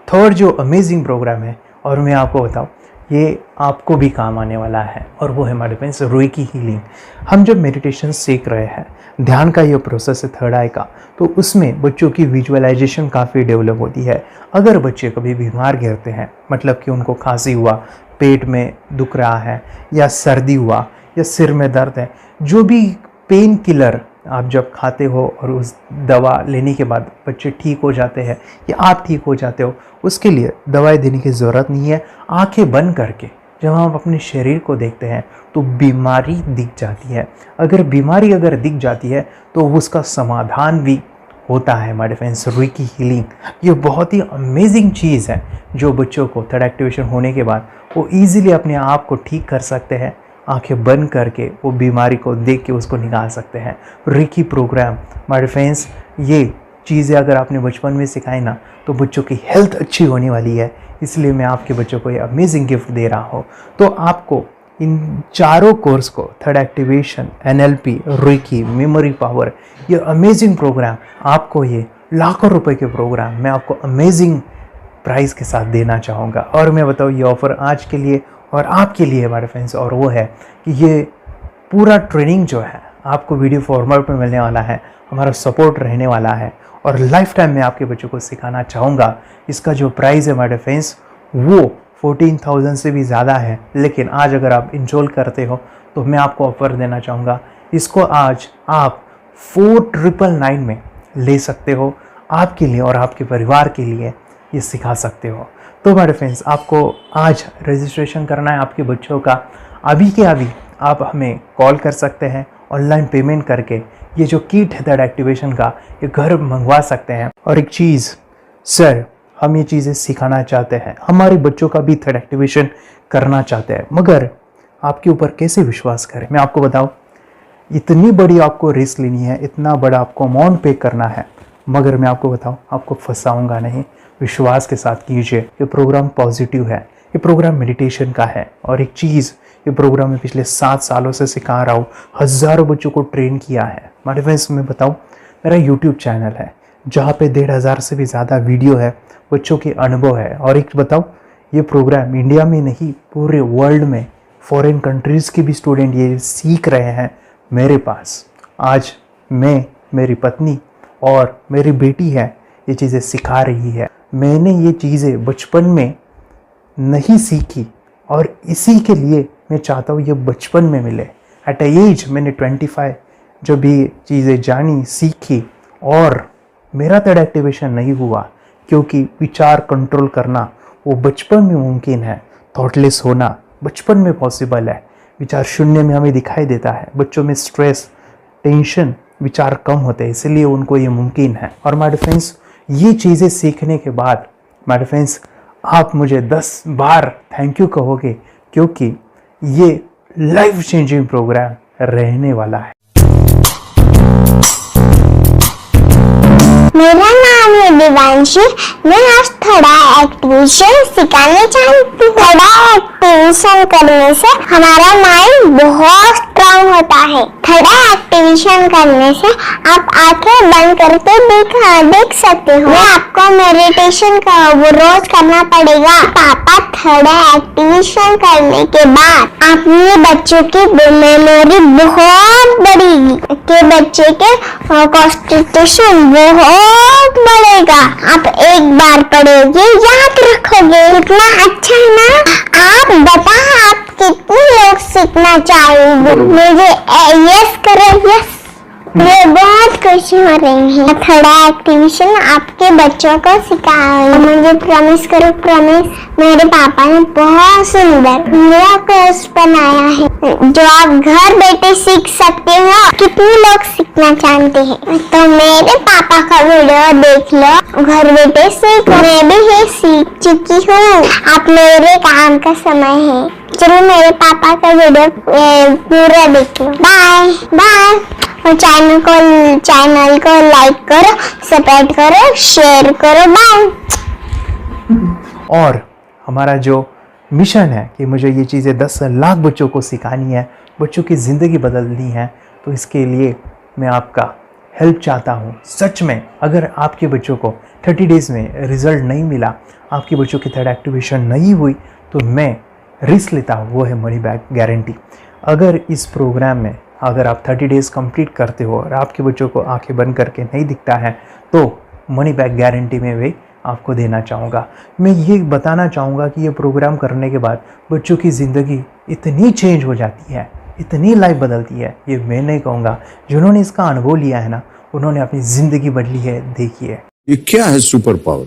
थर्ड जो अमेजिंग प्रोग्राम है और मैं आपको बताऊं, ये आपको भी काम आने वाला है, और वो है हमारे फ्रेंड्स रेकी हीलिंग। हम जब मेडिटेशन सीख रहे हैं, ध्यान का ये प्रोसेस है थर्ड आई का, तो उसमें बच्चों की विजुअलाइजेशन काफ़ी डेवलप होती है। अगर बच्चे कभी बीमार गिरते हैं, मतलब कि उनको खांसी हुआ, पेट में दुख रहा है, या सर्दी हुआ, या सिर में दर्द है, जो भी पेन किलर आप जब खाते हो और उस दवा लेने के बाद बच्चे ठीक हो जाते हैं या आप ठीक हो जाते हो, उसके लिए दवाई देने की ज़रूरत नहीं है। आंखें बंद करके जब हम अपने शरीर को देखते हैं तो बीमारी दिख जाती है। अगर बीमारी दिख जाती है तो उसका समाधान भी होता है हमारे फ्रेंड्स। रेकी हीलिंग ये बहुत ही अमेजिंग चीज़ है जो बच्चों को थर्ड एक्टिवेशन होने के बाद वो ईजिली अपने आप को ठीक कर सकते हैं। आंखें बंद करके वो बीमारी को देख के उसको निकाल सकते हैं। रेकी प्रोग्राम हमारे फ्रेंड्स, ये चीज़ें अगर आपने बचपन में सिखाई ना तो बच्चों की हेल्थ अच्छी होने वाली है। इसलिए मैं आपके बच्चों को ये अमेजिंग गिफ्ट दे रहा हूँ। तो आपको इन चारों कोर्स को, third activation, NLP, reiki, memory power, ये अमेजिंग प्रोग्राम, आपको ये लाखों रुपए के प्रोग्राम मैं आपको अमेजिंग प्राइस के साथ देना चाहूँगा। और मैं बताऊँ ये ऑफ़र आज के लिए और आपके लिए हमारे फ्रेंड्स, और वो है कि ये पूरा ट्रेनिंग जो है आपको वीडियो फॉर्मेट में मिलने वाला है, हमारा सपोर्ट रहने वाला है, और लाइफ टाइम में आपके बच्चों को सिखाना चाहूँगा। इसका जो प्राइस है हमारे फ्रेंड्स वो 14,000 से भी ज़्यादा है, लेकिन आज अगर आप इंस्टॉल करते हो तो मैं आपको ऑफ़र देना चाहूँगा। इसको आज आप 4,999 में ले सकते हो। आपके लिए और आपके परिवार के लिए ये सिखा सकते हो। तो हमारे फ्रेंड्स, आपको आज रजिस्ट्रेशन करना है आपके बच्चों का। अभी के अभी आप हमें कॉल कर सकते हैं, ऑनलाइन पेमेंट करके ये जो किट है थर्ड एक्टिवेशन का, ये घर मंगवा सकते हैं। और एक चीज़ सर, हम ये चीज़ें सिखाना चाहते हैं, हमारे बच्चों का भी थर्ड एक्टिवेशन करना चाहते हैं, मगर आपके ऊपर कैसे विश्वास करें? मैं आपको बताऊं, इतनी बड़ी आपको रिस्क लेनी है, इतना बड़ा आपको अमाउंट पे करना है, मगर मैं आपको बताऊं, आपको फंसाऊंगा नहीं। विश्वास के साथ कीजिए। ये प्रोग्राम पॉजिटिव है, ये प्रोग्राम मेडिटेशन का है। और एक चीज़, ये प्रोग्राम मैं पिछले 7 सालों से सिखा रहा हूँ, हज़ारों बच्चों को ट्रेन किया है। हमारे फ्रेंड्स, मैं बताऊँ, मेरा यूट्यूब चैनल है जहाँ पे 1,500 से भी ज़्यादा वीडियो है, बच्चों के अनुभव है। और एक बताऊँ, ये प्रोग्राम इंडिया में नहीं, पूरे वर्ल्ड में फॉरेन कंट्रीज़ के भी स्टूडेंट ये सीख रहे हैं मेरे पास। आज मैं, मेरी पत्नी और मेरी बेटी है, ये चीज़ें सिखा रही है। मैंने ये चीज़ें बचपन में नहीं सीखी और इसी के लिए मैं चाहता हूँ ये बचपन में मिले। एट एज मैंने 25 जब भी चीज़ें जानी, सीखी, और मेरा थर्ड एक्टिवेशन नहीं हुआ क्योंकि विचार कंट्रोल करना वो बचपन में मुमकिन है। थॉटलेस होना बचपन में पॉसिबल है। विचार शून्य में हमें दिखाई देता है। बच्चों में स्ट्रेस, टेंशन, विचार कम होते हैं, इसलिए उनको ये मुमकिन है। और माय फ्रेंड्स, ये चीज़ें सीखने के बाद माय फ्रेंड्स, आप मुझे 10 बार थैंक यू कहोगे, क्योंकि ये लाइफ चेंजिंग प्रोग्राम रहने वाला है। मेरा नाम है दिवांशी। मैं आज थोड़ा एक्टिवेशन सिखाने चाहती हूँ। थोड़ा एक्टिवेशन करने से हमारा माइंड बहुत स्ट्रांग होता है। थोड़ा एक्टिवेशन करने से आप आंखें बंद करके देख सकते हो। मैं आपको मेडिटेशन का वो रोज करना पड़ेगा। पापा थोड़ा एक्टिवेशन करने के बाद अपने बच्चों की मेमोरी बहुत बढ़ेगी, के बच्चे के कॉन्सेंट्रेशन बहुत बढ़ेगा। आप एक बार पढ़ोगे याद रखोगे। इतना अच्छा है ना। आप बताओ आप कितने लोग सीखना चाहोगे? मुझे यस करो, यस। मुझे बहुत खुशी हो रही है। थोड़ा एक्टिवेशन आपके बच्चों को सिखाओ। मुझे प्रॉमिस करो, प्रॉमिस। मेरे पापा ने बहुत सुंदर मेरा कोर्स बनाया है जो आप घर बैठे सीख सकते हो। कितने लोग सीखना चाहते हैं तो मेरे पापा का वीडियो देख लो, घर बैठे सीख। मैं भी ये सीख चुकी हूँ। आप मेरे काम का समय है। चलो मेरे पापा का वीडियो पूरा देख लो। Bye bye. और चैनल को लाइक करो, सब्सक्राइब करो, शेयर करो। बाय। और हमारा जो मिशन है कि मुझे ये चीज़ें 10 लाख बच्चों को सिखानी है, बच्चों की ज़िंदगी बदलनी है, तो इसके लिए मैं आपका हेल्प चाहता हूँ। सच में अगर आपके बच्चों को 30 डेज़ में रिज़ल्ट नहीं मिला, आपके बच्चों की थर्ड एक्टिवेशन नहीं हुई, तो मैं रिस्क लेता हूँ, वो है मनी बैक गारंटी। अगर इस प्रोग्राम में अगर आप 30 डेज़ कंप्लीट करते हो और आपके बच्चों को आंखें बंद करके नहीं दिखता है, तो मनी बैक गारंटी में भी आपको देना चाहूँगा। मैं ये बताना चाहूँगा कि ये प्रोग्राम करने के बाद बच्चों की ज़िंदगी इतनी चेंज हो जाती है, इतनी लाइफ बदलती है, ये मैं नहीं कहूँगा। जिन्होंने इसका अनुभव लिया है ना, उन्होंने अपनी ज़िंदगी बदली है। देखिए ये क्या है सुपर पावर?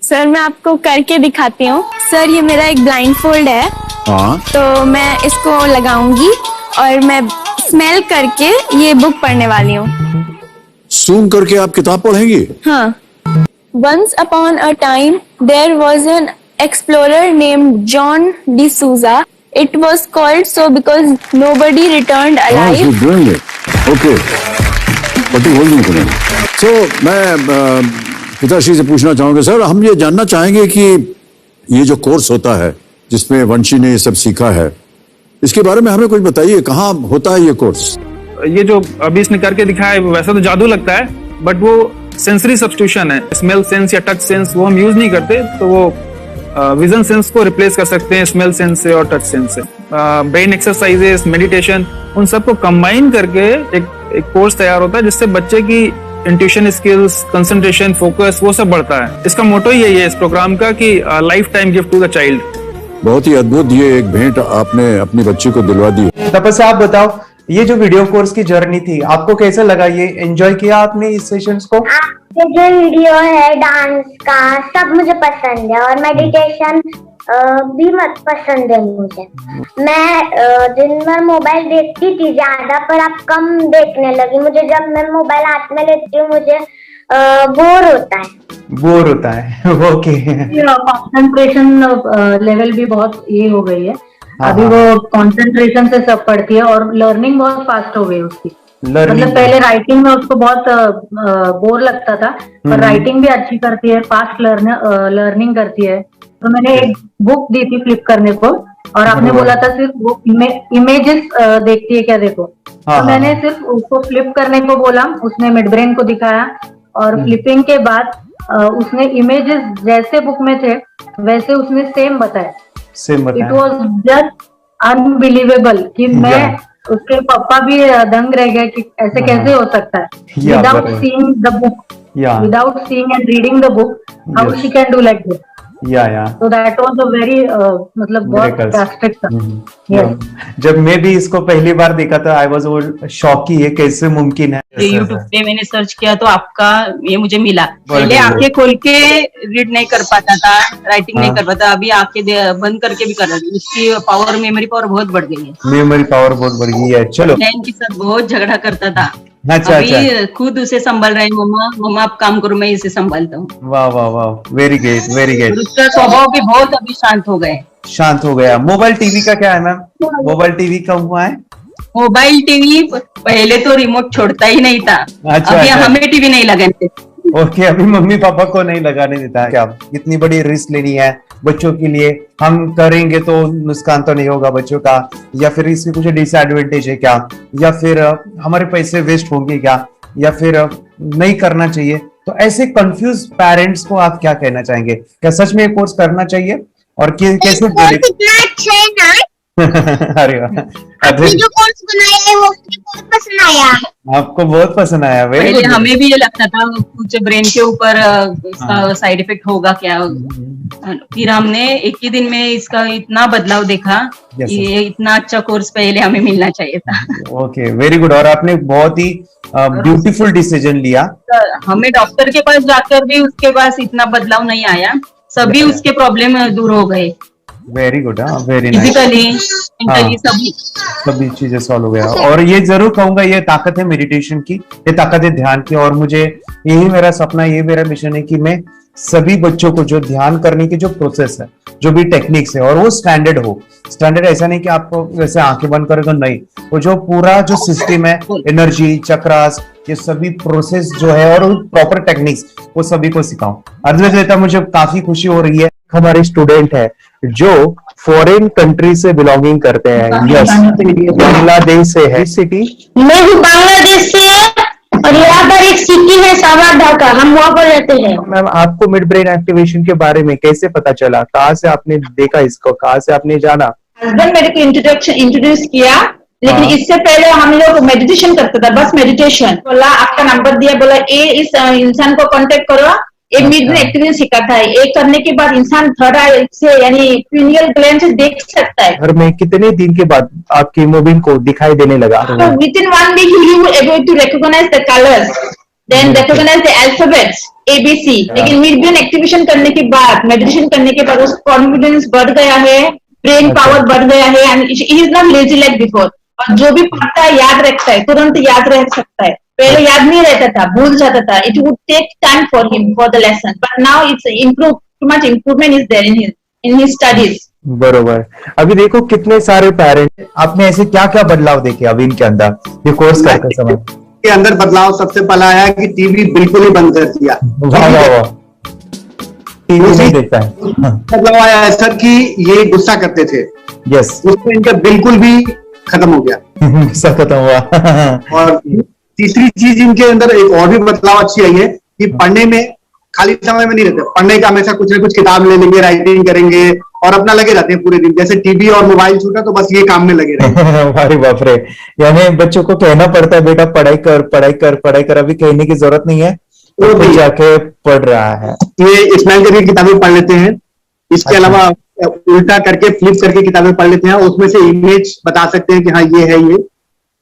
सर मैं आपको करके दिखाती हूँ। सर ये मेरा एक ब्लाइंड फोल्ड है। हाँ, तो मैं इसको लगाऊंगी और मैं स्मेल करके ये बुक पढ़ने वाली हूँ। सूंघ करके आप किताब पढ़ेंगी? हाँ। Once upon a time, there was an explorer named John D'Souza. It was called so because nobody returned alive. She's doing it. Okay. पट्टी खोल दूँ तुम्हें। So मैं पिताश्री से पूछना चाहूँगा, सर हम ये जानना चाहेंगे कि ये जो कोर्स होता है जिसमें वंशी ने ये सब सीखा है, इसके बारे में हमें कुछ बताइए। कहाँ होता है ये कोर्स? ये जो अभी इसने करके दिखाया है वैसा तो जादू लगता है, बट वो सेंसरी सब्स्टिट्यूशन है। स्मेल सेंस या टच सेंस वो हम यूज नहीं करते, तो वो विजन सेंस को रिप्लेस कर सकते हैं स्मेल सेंस से और टच सेंस से। ब्रेन एक्सरसाइजेस, मेडिटेशन, उन सबको कंबाइन करके एक कोर्स तैयार होता है जिससे बच्चे की इंट्यूशन स्किल्स, कंसंट्रेशन, फोकस वो सब बढ़ता है। इसका मोटो ही यही है इस प्रोग्राम का कि life time gift to the child. बहुत ही अद्भुत ये एक भेंट आपने अपनी बच्ची को दिलवा दी। तपस्या आप बताओ, ये जो वीडियो कोर्स की जर्नी थी आपको कैसा लगा? ये एंजॉय किया आपने इस सेशंस को? ये जो वीडियो है डांस का सब मुझे पसंद है और मेडिटेशन भी मत पसंद है मुझे। मैं दिन भर मोबाइल देखती थी ज्यादा, पर अब कम देखने लगी। मुझे जब मैं मोबाइल हाथ में लेती हूँ मुझे बोर होता है। ओके। कंसंट्रेशन लेवल भी बहुत ये हो गई है। अभी वो कंसंट्रेशन से सब पढ़ती है और लर्निंग बहुत फास्ट हो गई उसकी। मतलब पहले राइटिंग में उसको बहुत बोर लगता था, पर राइटिंग भी अच्छी करती है, फास्ट लर्निंग करती है। तो मैंने एक बुक दी थी फ्लिप करने को और आपने बोला था सिर्फ वो इमेजेस देखती है क्या, देखो। तो मैंने सिर्फ उसको फ्लिप करने को बोला, उसने मिड ब्रेन को दिखाया और फ्लिपिंग के बाद उसने इमेजेस जैसे बुक में थे वैसे उसने सेम बताया। इट वॉज जस्ट अनबिलीवेबल कि मैं उसके पापा भी दंग रह गए कि ऐसे कैसे हो सकता है। Without seeing the book, without seeing and reading the book, how she can do like this. So that was a very मतलब बहुत ड्रास्टिक था। जब मैं भी इसको पहली बार देखा था आई वाज शॉक कि ये कैसे मुमकिन है। यूट्यूब पे मैंने सर्च किया तो आपका ये मुझे मिला। पहले आंखें खोल के रीड नहीं कर पाता था, राइटिंग नहीं कर पाता, अभी आंखें बंद करके भी कर रहा है। उसकी पावर, मेमोरी पावर बहुत बढ़ गई है। मेमोरी पावर बहुत बढ़ गई है। चलो, बहन के साथ बहुत झगड़ा करता था। अच्छा, अभी खुद उसे संभाल रहे हैं। मम्मा आप काम करो, मैं इसे संभालता हूँ। वाह वाह वाह, वेरी ग्रेट वेरी ग्रेट। उसका स्वभाव भी बहुत अभी शांत हो गया। मोबाइल टीवी का क्या है मैम? मोबाइल टीवी का हुआ है? मोबाइल टीवी पहले तो रिमोट छोड़ता ही नहीं था। अभी हमें टीवी नहीं लगाने ओके, अभी मम्मी पापा को नहीं लगाने देता है क्या? इतनी बड़ी रिस्क लेनी है बच्चों के लिए, हम करेंगे तो नुकसान तो नहीं होगा बच्चों का, या फिर इसकी कुछ डिसएडवांटेज है क्या, या फिर हमारे पैसे वेस्ट होंगे क्या, या फिर नहीं करना चाहिए? तो ऐसे कंफ्यूज पेरेंट्स को आप क्या कहना चाहेंगे? क्या सच में ये कोर्स करना चाहिए और कैसे? कितना अच्छा है ना। अरे वाह, आपने जो कोर्स बनाया है वो मुझे बहुत पसंद आया। आपको बहुत पसंद आया? पहले हमें भी ये लगता था कुछ ब्रेन के ऊपर इसका साइड इफेक्ट होगा क्या, फिर हमने एक ही दिन में इसका इतना बदलाव देखा कि ये इतना अच्छा कोर्स पहले हमें मिलना चाहिए था। Okay, very good. और आपने बहुत ही ब्यूटीफुल डिसीजन लिया। हमें डॉक्टर के पास जाकर भी उसके पास इतना बदलाव नहीं आया, सभी उसके प्रॉब्लम दूर हो गए। Very good, very nice. Physically, mentally सभी चीजें सॉल्व हो गया। और ये जरूर कहूंगा, ये ताकत है मेडिटेशन की, ये ताकत है ध्यान की। और मुझे यही मेरा सपना, ये मेरा मिशन है कि मैं सभी बच्चों को जो ध्यान करने की जो प्रोसेस है, जो भी टेक्निक्स है, और वो स्टैंडर्ड हो। स्टैंडर्ड ऐसा नहीं कि आपको वैसे आंखें बंद करेगा, नहीं, वो जो पूरा जो सिस्टम है, एनर्जी चक्रास, ये सभी प्रोसेस जो है और प्रॉपर टेक्निक्स, वो सभी को सिखाऊं। अद्वैत, मुझे काफी खुशी हो रही है। हमारे स्टूडेंट है जो फॉरेन कंट्री से बिलोंगिंग करते हैं, यस, बांग्लादेश से है। सिटी मैं भी बांग्लादेश से, और यहाँ पर एक सिटी है सावारढाका, हम वहाँ पर रहते हैं। मैम, आपको मिड ब्रेन एक्टिवेशन के बारे में कैसे पता चला? कहाँ से आपने देखा इसको, कहाँ से आपने जाना? हस्बैंड मेरे को इंट्रोड्यूस किया, लेकिन इससे पहले हम लोग मेडिटेशन करते थे, बस मेडिटेशन। बोला आपका नंबर दिया, बोला ये इस इंसान को कांटेक्ट करो, ये मिड ब्रेन एक्टिवेशन सिखाता है। ये करने के बाद इंसान थर्ड आई से यानी पिनियल ग्लैंड से देख सकता है। घर में कितने दिन के बाद आपकी हीमोग्लोबिन को दिखाई देने लगा? With in 1 week you will able to recognize the colors, then recognize the alphabets ABC। लेकिन मिड ब्रेन एक्टिवेशन करने के बाद, मेडिटेशन करने के बाद उसका कॉन्फिडेंस बढ़ गया है, ब्रेन पावर बढ़ गया है, and he is not lazy like before. और जो भी पढ़ता है याद रखता है, तुरंत याद रह सकता है। पहले याद नहीं रहता था, भूल जाता था। It would take time for him for the lesson, but now it's improve, too much improvement is there in his studies. बरोबर। अभी देखो कितने सारे पेरेंट, आपने ऐसे क्या क्या बदलाव देखे अभी इनके अंदर ये कोर्स करते समय? के अंदर बदलाव सबसे पहला आया कि टीवी बिल्कुल ही बंद कर दिया। वाह वाह वाह, टीवी नहीं देखता है। बदलाव आया है सर कि ये गुस्सा करते थे, यस, उसमें इनका बिल्कुल भी खत्म हो गया, गुस्सा खत्म हुआ। और तीसरी चीज इनके अंदर एक और भी बदलाव अच्छी आई है कि पढ़ने में खाली समय में नहीं रहते, पढ़ने का हमेशा कुछ ना कुछ किताब ले लेंगे, राइटिंग करेंगे और अपना लगे रहते हैं पूरे दिन। जैसे टीवी और मोबाइल छूटा तो बस ये काम में लगे रहते। अरे बाप रे, यानी बच्चों को कहना पड़ता है बेटा पढ़ाई कर, पढ़ाई कर, पढ़ाई कर, अभी कहने की जरूरत नहीं है, वो भी जाके पढ़ रहा है। ये इस्माइल करके किताबें पढ़ लेते हैं, इसके अलावा उल्टा करके फ्लिप करके किताबें पढ़ लेते हैं, उसमें से इमेज बता सकते हैं कि हाँ ये है ये।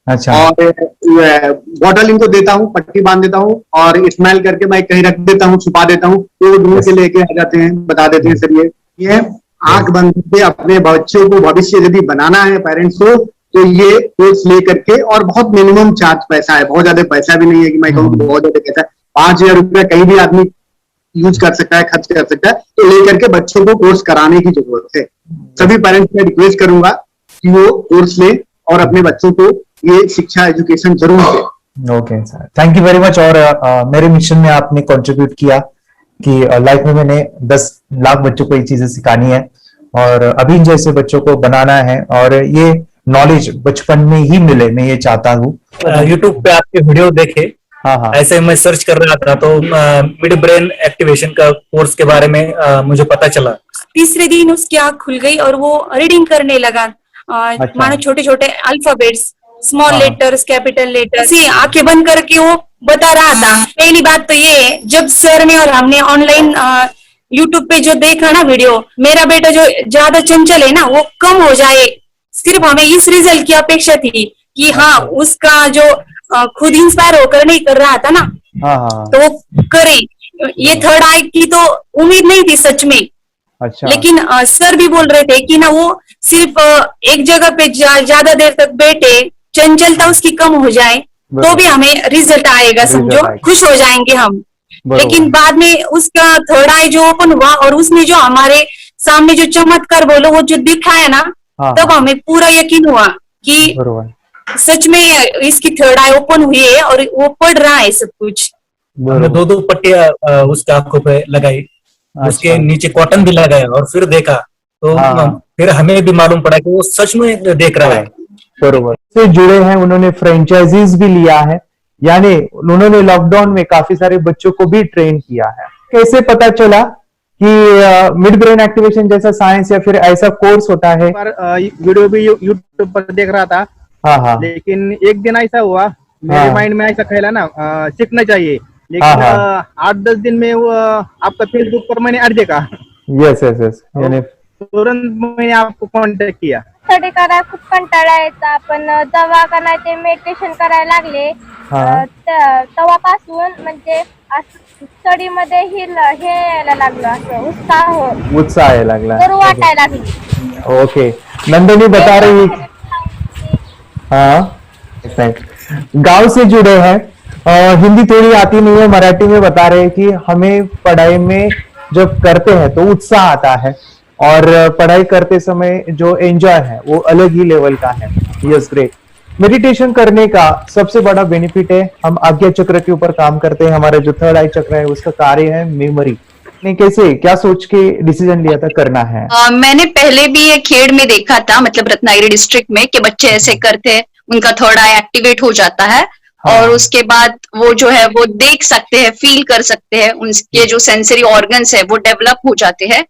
अच्छा। और बॉटल इनको देता हूँ, पट्टी बांध देता हूँ और इस्माइल करके मैं कहीं रख देता हूँ, छुपा देता हूँ, तो ढूंढ के लेके आ जाते हैं, बता देते हैं सर ये आंख बंद करके अपने बच्चों को भविष्य यदि बनाना है पेरेंट्स को, तो ये कोर्स ले करके, और बहुत मिनिमम चार्ज पैसा है, बहुत ज्यादा पैसा भी नहीं है कि मैं कहूँ बहुत ज्यादा पैसा है। 5,000 रुपया कहीं भी आदमी यूज कर सकता है, खर्च कर सकता है, तो लेकर के बच्चों को कोर्स कराने की जरूरत है। सभी पेरेंट्स में रिक्वेस्ट करूंगा कि वो कोर्स ले और अपने बच्चों को ये शिक्षा एजुकेशन जरूर दे। Okay sir, thank you very much. और मेरे मिशन में आपने कंट्रीब्यूट किया कि लाइफ में मैंने 10 लाख बच्चों को ये चीजें सिखानी है और अभी जैसे बच्चों को बनाना है, और ये नॉलेज बचपन में ही मिले, मैं ये चाहता हूँ। यूट्यूब पे आपके वीडियो देखे, हाँ, ऐसे मैं सर्च कर रहा था तो मिड ब्रेन एक्टिवेशन का कोर्स के बारे में मुझे पता चला। तीसरे दिन उसकी आंख खुल गई और वो रीडिंग करने लगा, मानो छोटे छोटे alphabets, small letters, capital letters, आंखें बंद करके वो बता रहा था। पहली बात तो ये, जब सर ने और हमने ऑनलाइन यूट्यूब पे जो देखा ना वीडियो, मेरा बेटा जो ज्यादा चंचल है ना वो कम हो जाए, सिर्फ हमें इस रिजल्ट की अपेक्षा थी कि हाँ उसका जो खुद इंस्पायर होकर नहीं कर रहा था ना, तो वो करे। ये थर्ड आई की तो उम्मीद नहीं थी सच में। अच्छा। लेकिन सर भी बोल रहे थे कि ना वो सिर्फ एक जगह पे ज्यादा देर तक बैठे, चंचलता उसकी कम हो जाए तो भी हमें रिजल्ट आएगा, समझो, खुश हो जाएंगे हम। लेकिन बाद में उसका थर्ड आई जो ओपन हुआ और उसने जो हमारे सामने जो चमत्कार बोलो वो जो दिखाया ना, तब हमें पूरा यकीन हुआ कि सच में इसकी थर्ड आई ओपन हुई है और वो पढ़ रहा है सब कुछ। हमने 2-2 पट्टियां उसके आंखों पे लगाई, उसके नीचे कॉटन भी लगाया और फिर देखा तो फिर हमें भी मालूम पड़ा कि वो सच में देख रहा है। बरोबर से जुड़े हैं, उन्होंने फ्रेंचाइजीज भी लिया है, यानी उन्होंने लॉकडाउन में काफी सारे बच्चों को भी ट्रेन किया है। कैसे पता चला कि मिड ब्रेन एक्टिवेशन जैसा साइंस या फिर ऐसा कोर्स होता है? वीडियो भी यूट्यूब पर देख रहा था। हाँ। लेकिन एक दिन ऐसा हुआ मेरे माइंड में ऐसा ख्याल ना सीखना चाहिए, लेकिन 8-10 दिन में वो आपका फेसबुक पर मैंने ऐड देखा। यस यस यस, यानी तुरंत मैंने आपको कॉन्टॅक्ट किया। स्टडी करायला खूप कंटाळा यायचा, पण जेव्हा का नाही ते मेडिटेशन करायला लागले तेव्हापासून म्हणजे स्टडी मध्ये हे यायला लागलं, असं उत्साह यायला लागला, करू वाटायला लागली। ओके, नंदिनी बता रही है गांव से जुड़े हैं, हिंदी थोड़ी आती नहीं है, मराठी में बता रहे हैं कि हमें पढ़ाई में जब करते हैं तो उत्साह आता है और पढ़ाई करते समय जो एंजॉय है वो अलग ही लेवल का है। Yes, great. मेडिटेशन करने का सबसे बड़ा बेनिफिट है, हम आज्ञा चक्र के ऊपर काम करते हैं, हमारा जो थर्ड आई चक्र है उसका कार्य है मेमोरी। ने कैसे क्या सोच के डिसीजन लिया था करना है? मैंने पहले भी ये खेड़ में देखा था, मतलब रत्नागिरी डिस्ट्रिक्ट में, कि बच्चे ऐसे करते हैं, उनका थर्ड आई एक्टिवेट हो जाता है और उसके बाद वो जो है वो देख सकते हैं, फील कर सकते हैं, उनके जो सेंसरी ऑर्गन्स है वो डेवलप हो जाते हैं।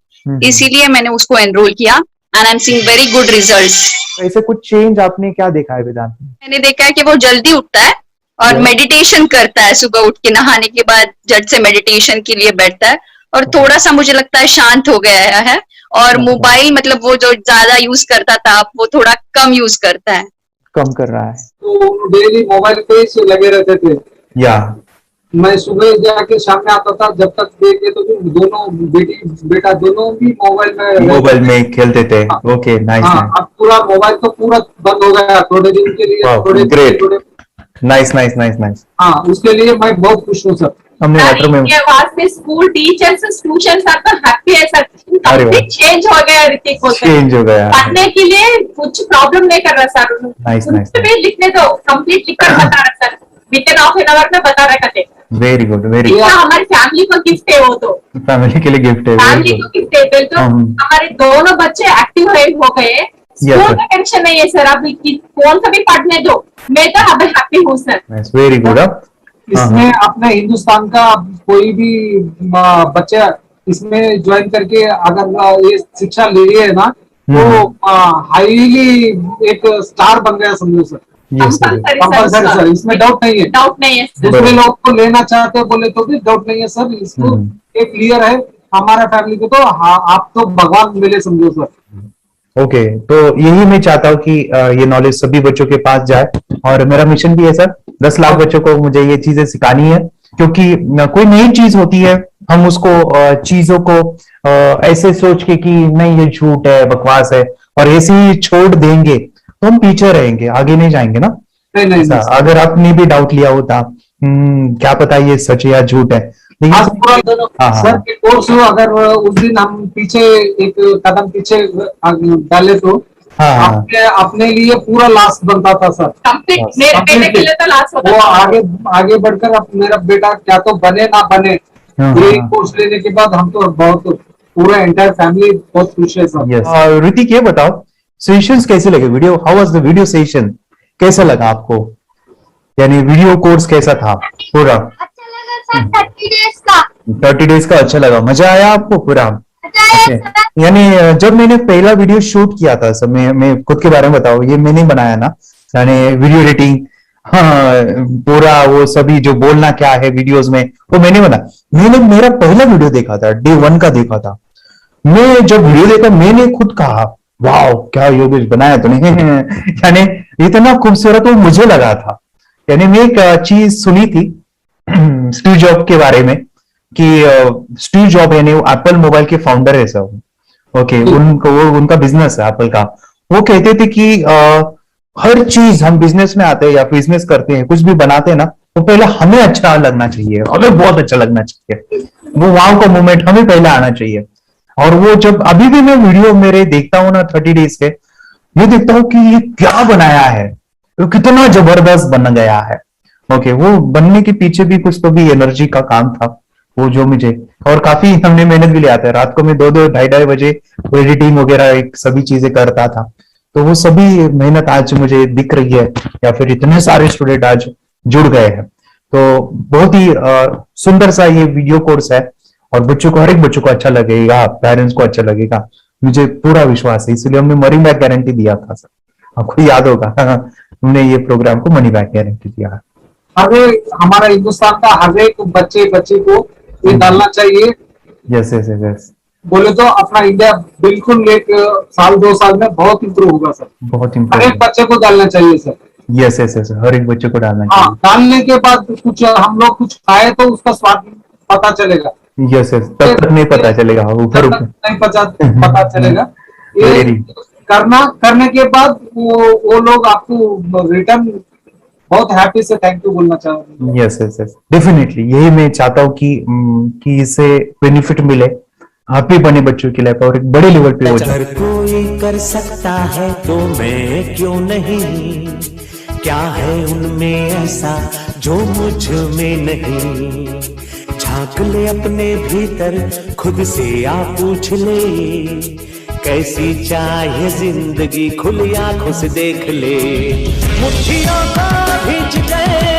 इसीलिए मैंने उसको एनरोल किया and I am seeing very good results. ऐसे कुछ चेंज आपने क्या देखा है वेदांत में? मैंने देखा है कि वो जल्दी उठता है और मेडिटेशन करता है, सुबह उठ के नहाने के बाद झट से मेडिटेशन के लिए बैठता है और थोड़ा सा मुझे लगता है शांत हो गया है और मोबाइल मतलब वो जो ज्यादा यूज करता था वो थोड़ा कम यूज करता है, कम कर रहा है। तो डेली मोबाइल पे ही लगे रहते थे, या मैं सुबह जाके शाम में आता था, जब तक देखे तो दोनों बेटा दोनों भी मोबाइल में खेलते थे। Okay, nice. अब पूरा मोबाइल तो पूरा बंद हो गया थोड़े दिन के लिए। Great, nice nice nice nice. हाँ, उसके लिए मैं बहुत खुश हूँ सर। हमने लेटर में वास्ते स्कूल टीचर्स स्टूडेंट्स आपका हैप्पी है सर, कंप्लीट चेंज हो गया ऋतिक को, चेंज हो गया, पढ़ने के लिए कुछ प्रॉब्लम नहीं कर रहा सर। नाइस नाइस, लिखने दो, कंप्लीट लिखकर बता रहा sir, within half an hour में बता रहा कहते। Very good, very good. हमारी फैमिली को गिफ्ट है, वो तो फैमिली के लिए गिफ्ट है, फैमिली को गिफ्ट है। तो हमारे दोनों बच्चे एक्टिव हो गए, स्कूल का टेंशन नहीं है सर, अभी कौन सा भी पढ़ने दो, मैं तो अभी हैप्पी हूँ सर। Very good. इसमें अपने हिंदुस्तान का कोई भी बच्चा इसमें ज्वाइन करके अगर ये शिक्षा ले रही है ना तो हाईली एक स्टार बन गया समझो सर। कंपल्सरी सर, इसमें डाउट नहीं है, डाउट नहीं है। दूसरे लोग को लेना चाहते बोले तो भी डाउट नहीं है सर, इसको एक क्लियर है हमारा फैमिली को, तो आप तो भगवान मिले समझो सर। ओके, तो यही मैं चाहता हूँ कि ये नॉलेज सभी बच्चों के पास जाए और मेरा मिशन भी है सर, 10 लाख बच्चों को मुझे ये चीजें सिखानी है, क्योंकि कोई नई चीज होती है हम उसको चीजों को ऐसे सोच के कि नहीं ये झूठ है, बकवास है और ऐसे ही छोड़ देंगे तो हम पीछे रहेंगे, आगे नहीं जाएंगे ना। नहीं, अगर आपने भी डाउट लिया होता क्या पता ये सच है या झूठ है, सर के कोर्स हो, अगर उस दिन हम पीछे एक कदम पीछे डाले तो अपने लिए पूरा लास्ट बनता था सर, मेरे बेटे के लिए तो लास्ट होता वो आगे बढ़कर अब मेरा बेटा क्या तो बने ना बने, ये कोर्स लेने के बाद हम तो बहुत पूरा एंटायर फैमिली बहुत खुश है सर। ऋतिक ये बताओ सेशंस कैसे लगे, video how was the video session, कैसा लगा आपको, यानी वीडियो कोर्स कैसा था पूरा? अच्छा लगा सर, 30 डेज का अच्छा लगा, मजा आया आपको पूरा? यानी जब मैंने पहला वीडियो शूट किया था सब, मैं खुद के बारे में बताऊं, ये मैंने बनाया ना, यानी वीडियो एडिटिंग, हाँ पूरा वो सभी जो बोलना क्या है वीडियोस में वो मैंने बनाया। मैंने मेरा पहला वीडियो देखा था, डे 1 का देखा था, मैं जब वीडियो देखा मैंने खुद कहा वाह क्या योगेश बनाया तूने यानी इतना खूबसूरत वो मुझे लगा था। यानी मैं एक चीज सुनी थी स्टीव जॉब के बारे में कि स्टीव जॉब यानी एप्पल मोबाइल के फाउंडर है सब, ओके, उनका बिजनेस है एप्पल का। वो कहते थे कि हर चीज हम बिजनेस में आते हैं या बिजनेस करते हैं, कुछ भी बनाते हैं ना, तो पहले हमें अच्छा लगना चाहिए, हमें बहुत अच्छा लगना चाहिए, वो वाव का मोमेंट हमें पहले आना चाहिए। और वो जब अभी भी मैं वीडियो मेरे देखता हूँ ना 30 डेज के, मैं देखता हूँ कि ये क्या बनाया है, तो कितना जबरदस्त बन गया है। ओके, वो बनने के पीछे भी कुछ तो भी एनर्जी का काम था वो, जो मुझे, और काफी हमने मेहनत भी लिया था। रात को मैं 2-2 ढाई बजे एडिटिंग वगैरह सभी चीजें करता था। तो वो सभी मेहनत आज मुझे दिख रही है, या फिर इतने सारे स्टूडेंट आज जुड़ गए हैं। तो बहुत ही सुंदर सा ये वीडियो कोर्स है, और बच्चों को, हर एक बच्चों को अच्छा लगेगा, पेरेंट्स को अच्छा लगेगा, मुझे पूरा विश्वास है। इसलिए हमने मनी बैक गारंटी दिया था सर, आपको याद होगा हमने ये प्रोग्राम को मनी बैक गारंटी दिया है। हमारा हिंदुस्तान का हर एक बच्चे को ये डालना चाहिए। यस यस यस, बोले तो अपना इंडिया बिल्कुल एक साल 2 साल में बहुत इम्प्रूव होगा सर। बहुत हर इम्पोर्टेंट, एक बच्चे को डालना चाहिए सर। यस यस यस, हर एक बच्चे को डालना हाँ, चाहिए। डालने के बाद कुछ हम लोग कुछ खाए तो उसका स्वाद पता चलेगा। यस यस, तब तक नहीं पता चलेगा, ऊपर ऊपर नहीं पता चलेगा। ये करने के बाद वो लोग आपको रिटर्न बहुत हैप्पी से थैंक यू बोलना चाहूंगा। यस यस यस, डेफिनेटली यही मैं चाहता हूँ कि इससे बेनिफिट मिले, हैप्पी बने बच्चों की लाइफ, और एक बड़े लेवल पे हो जाए। अगर कोई कर सकता है तो मैं क्यों नहीं, क्या है उनमें ऐसा जो मुझ में नहीं। झांक ले अपने भीतर, खुद से आ पूछ ले, कैसी चाहे जिंदगी, खुली आंखों से देख ले। मुट्ठियों को भींच गए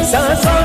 सांसों